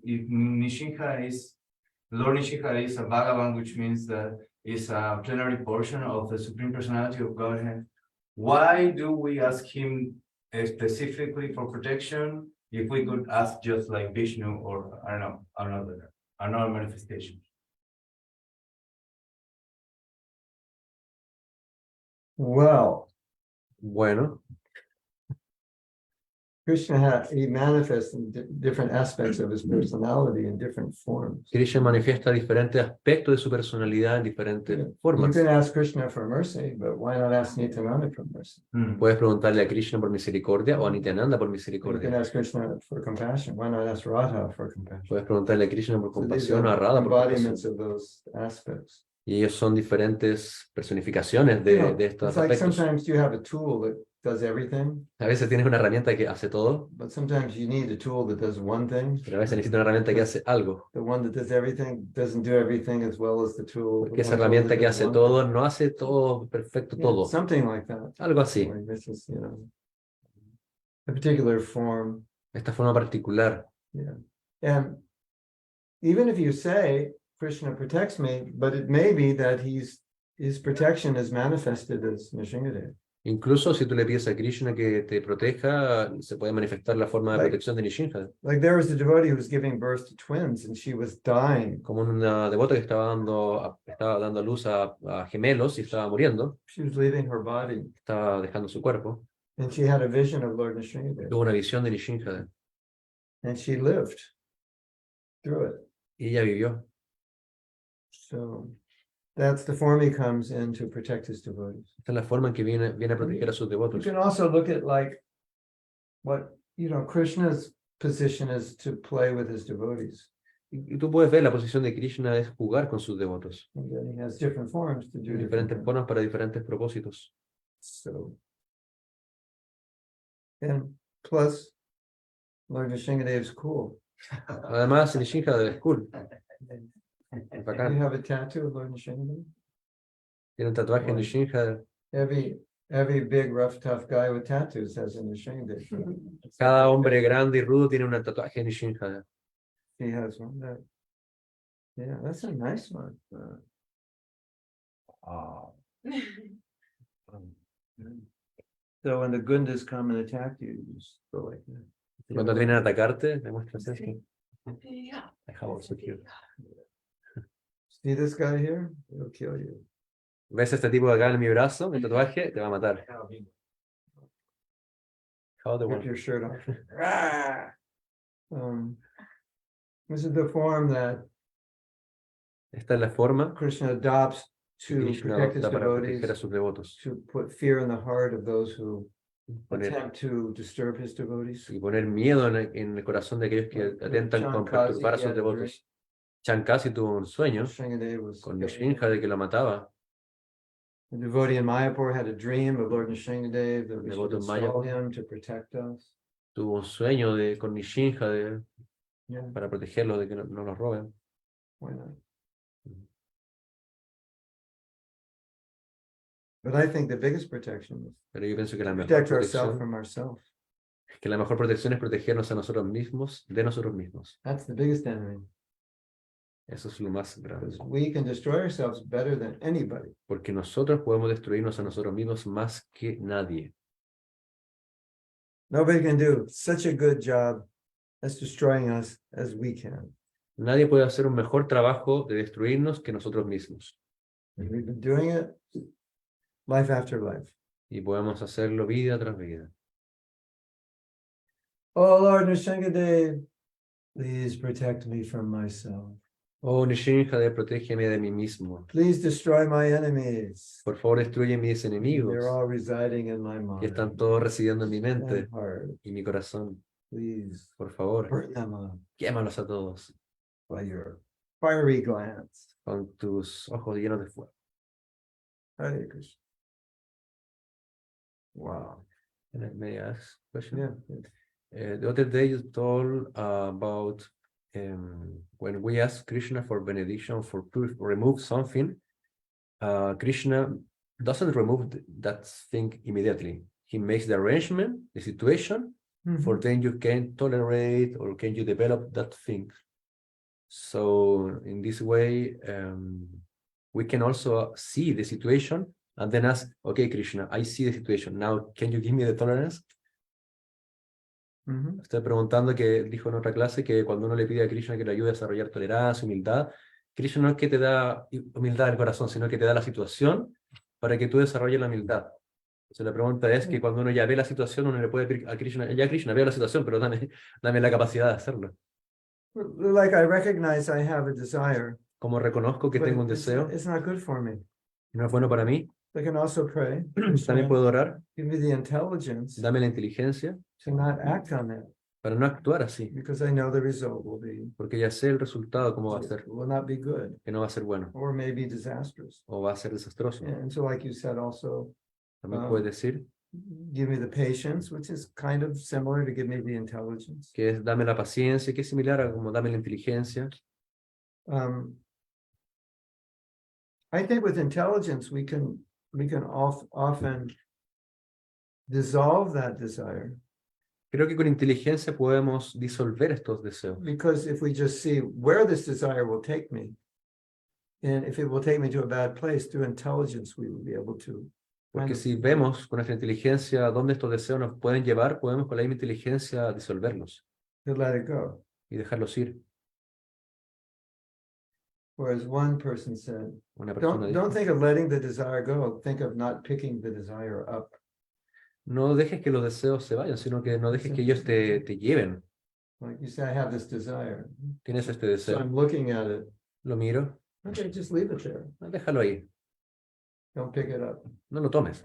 Lord Nrishimhadeva is a Bhagavan, which means that is a plenary portion of the Supreme Personality of Godhead, why do we ask him specifically for protection if we could ask just like Vishnu or, I don't know, another manifestation? Well, Bueno, Krishna he manifests in different aspects of his personality in different forms. Krishna manifiesta diferentes aspectos de su personalidad en diferentes You formas. can ask Krishna for mercy, but why not ask Nityananda for mercy? Puedes preguntarle a Krishna por misericordia o a Nityananda por You can misericordia. ask Krishna for compassion. Why not ask Radha for compassion? Puedes preguntarle a Krishna por So these compasión o a are Radha por embodiments compasión. of those aspects. Y ellos son diferentes personificaciones You know, de estos it's like aspectos. sometimes you have a tool that does everything, A veces tienes una herramienta que hace todo, but sometimes you need a tool that does one thing. pero a veces necesitas una herramienta que hace algo. The one that does everything doesn't do everything as well as the tool. Porque esa herramienta que hace todo no hace todo perfecto todo. Something like that. Algo así. Like this is, you know, a particular form. Esta forma particular. Yeah. And even if you say Krishna protects me, but it may be that his protection is manifested as Nrishimhadeva. Incluso si tú le pides a Krishna que te proteja, se puede manifestar la forma de protección de Nrishimhadeva. Like there was a devotee who was giving birth to twins and she was dying. Como una devota que estaba dando a luz a gemelos y estaba muriendo, She was leaving her body estaba dejando su cuerpo. and she had a vision of Lord Nrishimhadeva Tuvo una visión de Nrishimhadeva and she lived through it. y ella vivió. So that's the form he comes in to protect his devotees. Esta es la forma en que viene a proteger a sus You devotos. can also look at like what, you know, Krishna's position is to play with his devotees. Y tú puedes ver la posición de Krishna es jugar con sus devotos. And then he has different forms to do different Diferentes things. formas para diferentes propósitos. So, and plus, Lord Nrishimhadeva is cool. Además, Nrishimhadeva es cool. Es You bacán. have a tattoo of Lord Nrishimhadeva? Tiene un tatuaje de Nrishimhadeva. Every big, rough, tough guy with tattoos has a Nrishimhadeva. Cada hombre grande y rudo tiene un tatuaje de Nrishimhadeva. He has one. Yeah, that's a nice one. So when the Gundas come and attack you, you just go like that. Y cuando vienen a atacarte, te muestras esto. I have also killed. See this guy here? He'll kill you. ¿Ves a este tipo de acá en mi brazo? Mi tatuaje te va a matar. How the Rip one? your shirt off. This is the form that Esta es la forma Krishna adopts que to Krishna protect his adopta para proteger a devotees, sus devotos. to put fear in the heart of those who Poner, attempt to disturb his devotees. y poner miedo en el corazón de aquellos que atentan con perturbar a sus devotos. Chankasi tuvo un sueño Nrishimhadeva was con Nrishimhadeva de que lo mataba. The devotee in Mayapur had a dream of Lord Nrishimhadeva that we should Devoto en install Mayapur. him to protect us. Tuvo un sueño con Nrishimhadeva Yeah, para protegerlo de que no los roben. why not? But I think the biggest protection is Pero yo pienso que la mejor protect ourselves protección, from ourselves. que la mejor protección es protegernos a nosotros mismos de nosotros mismos. That's the biggest enemy. Eso es lo más grande. Because we can destroy ourselves better than anybody. Porque nosotros podemos destruirnos a nosotros mismos más que nadie. Nobody can do such a good job as destroying us as we can. Nadie puede hacer un mejor trabajo de destruirnos que nosotros mismos. And we've been doing it life after life. Y podemos hacerlo vida tras vida. Oh Lord Nrishimhadeva, please protect me from myself. Oh Nrishimhadeva, protégeme de mí mismo. Please destroy my enemies. Por favor, destruye mis enemigos, They're all residing in my que mind están todos residiendo en mi mente and heart. y mi corazón. Please Por favor, burn them up quémalos a todos by your fiery glance. con tus ojos llenos de fuego. Hare Krishna. Wow. May I ask a question? Yeah. The other day you told about when we ask Krishna for benediction for to remove something, Krishna doesn't remove that thing immediately. He makes the arrangement, the situation, for then you can tolerate or can you develop that thing. So in this way, we can also see the situation and then ask, okay, Krishna, I see the situation. Now, can you give me the tolerance? Estoy preguntando que dijo en otra clase que cuando uno le pide a Krishna que le ayude a desarrollar tolerancia, humildad, Krishna no es que te da humildad del corazón, sino que te da la situación para que tú desarrolles la humildad. Entonces la pregunta es que cuando uno ya ve la situación, uno le puede pedir a Krishna, ya Krishna, veo la situación, pero dame la capacidad de hacerlo. Like I recognize I have a desire. Como reconozco que tengo un But deseo, it's not good for me. no es bueno para mí, I can also pray. también puedo orar, Give me the intelligence dame la inteligencia to not act on it, para no actuar así, because I know the result will be porque ya sé el resultado, cómo va a ser, will not be good que no va a ser bueno, or maybe disastrous. o va a ser desastroso. And so, like you said, also También puedes decir give me the patience, which is kind of similar to give me the intelligence. que es dame la paciencia, que es similar a como dame la inteligencia. I think with intelligence we can often dissolve that desire, Creo que con inteligencia podemos disolver estos deseos, because if we just see where this desire will take me, and if it will take me to a bad place, through intelligence we will be able to porque si vemos con nuestra inteligencia dónde estos deseos nos pueden llevar, podemos con la misma inteligencia disolverlos to let it go. y dejarlos ir. Whereas one person said, Una persona dijo, don't think of letting the desire go, think of not picking the desire up. no dejes que los deseos se vayan, sino que no dejes que ellos te lleven. Like you say, I have this desire, Tienes este so deseo, I'm looking at it. lo miro, Okay, just leave it there. déjalo ahí, Don't pick it up. no lo tomes.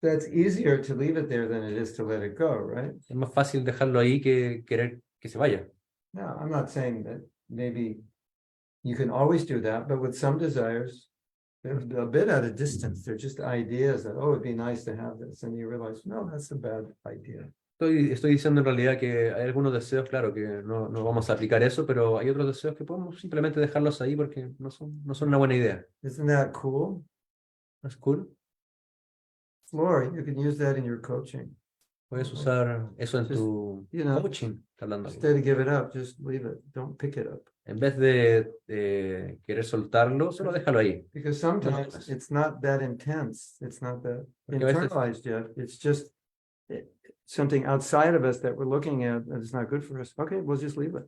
That's easier to leave it there than it is to let it go, right? Es más fácil dejarlo ahí que querer que se vaya. No, I'm not saying that maybe you can always do that, but with some desires, they're a bit at a distance. They're just ideas that, oh, it'd be nice to have this. And you realize, no, that's a bad idea. Estoy diciendo en realidad que hay algunos deseos, claro, que no vamos a aplicar eso, pero hay otros deseos que podemos simplemente dejarlos ahí porque no son una buena idea. Isn't that cool? ¿Es cool? Floor, you can use that in your coaching. Puedes usar eso en Just, tu you know, coaching, hablando aquí. Instead of give it up, just leave it. Don't pick it up. En vez de querer soltarlo, solo déjalo ahí. Because sometimes it's not that intense. It's not that Porque a veces- internalized yet. It's just something outside of us that we're looking at that is not good for us. Okay, we'll just leave it.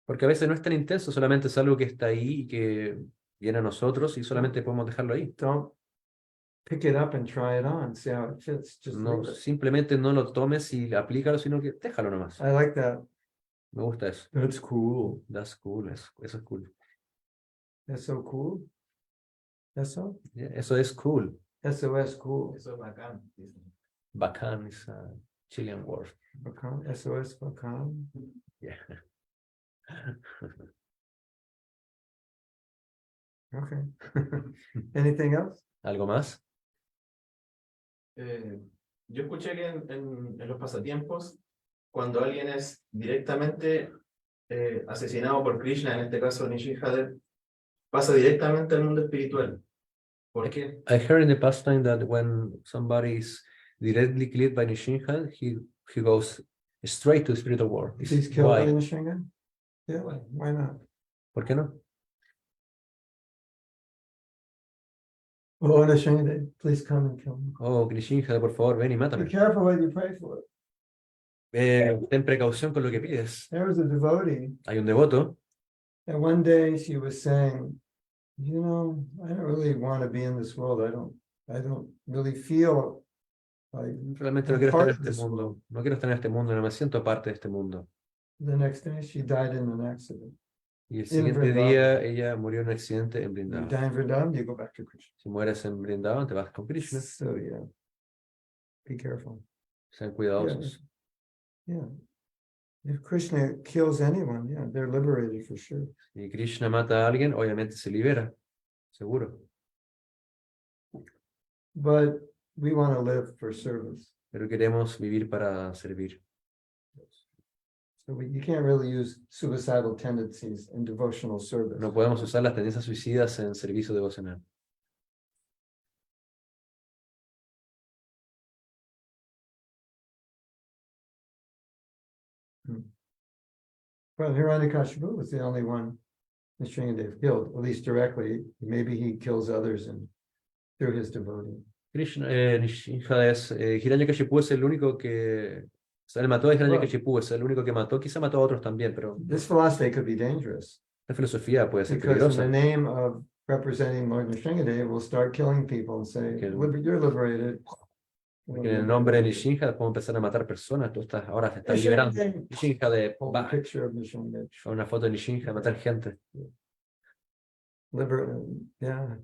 Porque a veces no es tan intenso, solamente es algo que está ahí y que viene a nosotros y solamente podemos dejarlo ahí. Don't pick it up and try it on. See how it fits. Just No, leave it. simplemente no lo tomes y aplícalo, sino que déjalo nomás. I like that. Me gusta eso. That's cool. That's cool, eso es cool. That's so cool. That's so. Yeah, eso es cool. SOS cool. Eso es bacán. Bacán is a Chilean word. Bacán. SOS bacán. Yeah. Okay. Anything else? ¿Algo más? Yo escuché que en los pasatiempos, cuando alguien es directamente asesinado por Krishna, en este caso Nrishimhadeva, pasa directamente al mundo espiritual. ¿Por qué? I heard in the past time that when somebody is directly killed by Nrishimhadeva, he goes straight to the spiritual world. This He's is killed why. by Nishingan? Yeah, why not? ¿Por qué no? Oh, Nishingan, please come and kill me. Oh, Nrishimhadeva, por favor, ven y Be mátame. careful what you pray for. Ten precaución con lo que pides. There was a devotee, Hay un devoto and one day she was saying, you know, I don't really want to be in this world. I don't really feel like realmente no I'm quiero estar part en of este this mundo. world. No quiero estar en este mundo, no me siento parte de este mundo. The next day she died in an accident. Y el In siguiente Vrindavan. día ella murió en un accidente en You Vrindavan. die in Vrindavan, you go back to Krishna. Si mueres en Vrindavan, te vas con Krishna. So yeah, be careful. Sean cuidadosos. Yeah. If Krishna kills anyone, yeah, they're liberated for sure. Si Krishna mata a alguien, obviamente se libera. Seguro. But we want to live for service. Pero queremos vivir para servir. So you can't really use suicidal tendencies in devotional service. No podemos usar las tendencias suicidas en servicio devocional. Well, Hiranyakashipu was the only one Nrishimhadeva killed, at least directly. Maybe he kills others and through his devotee. Krishna, Hiranyakashipu es el único que... O sea, él mató a Hiranyakashipu, es el único que mató. Quizá mató a otros también, pero This philosophy could be dangerous la filosofía puede ser because in peligrosa. the name of representing Lord Nrishimhadeva, we'll start killing people and say, Okay. You're liberated. Porque en el nombre de Nrishimhadeva podemos empezar a matar personas. Tú estás, ahora te estás liberando. Nrishimhadeva, Hold va. a picture of Nrishimhadeva. Una foto de Nrishimhadeva, matar gente. Yeah.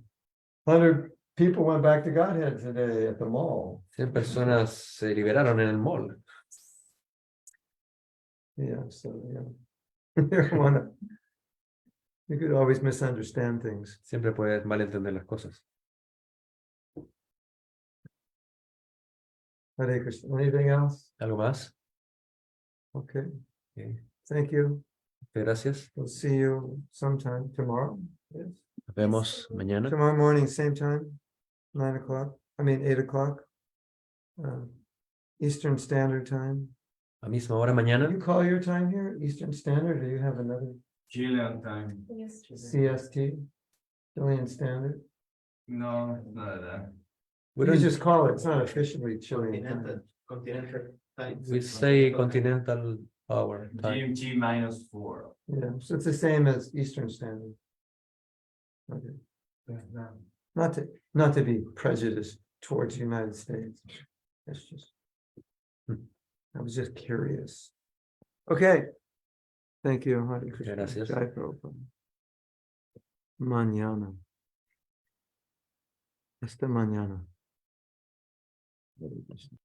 100 people went back to Godhead today at the mall. 100 personas se liberaron en el mall. Yeah, so yeah. You could always misunderstand things. Siempre puedes malentender las cosas. Hare Krishna. Anything else? ¿Algo más? Okay. Okay. Thank you. Gracias. We'll see you sometime tomorrow. Yes. Nos vemos mañana. Tomorrow morning, same time, 9 o'clock. 8 o'clock. Eastern Standard Time. A misma hora You mañana. call your time here Eastern Standard, or you have another Chilean time. CST, Chilean Standard? No, it's not that. We You don't- just call it. It's not officially Chilean time. Continental time. we say continental hour time. GMT -4. Yeah, so it's the same as Eastern Standard. Okay. Not to be prejudiced towards the United States. That's just, I was just curious. Okay. Thank you. Hare Krishna. Gracias. Jai Prabhupada. Mañana. Hasta mañana. Hare Krishna.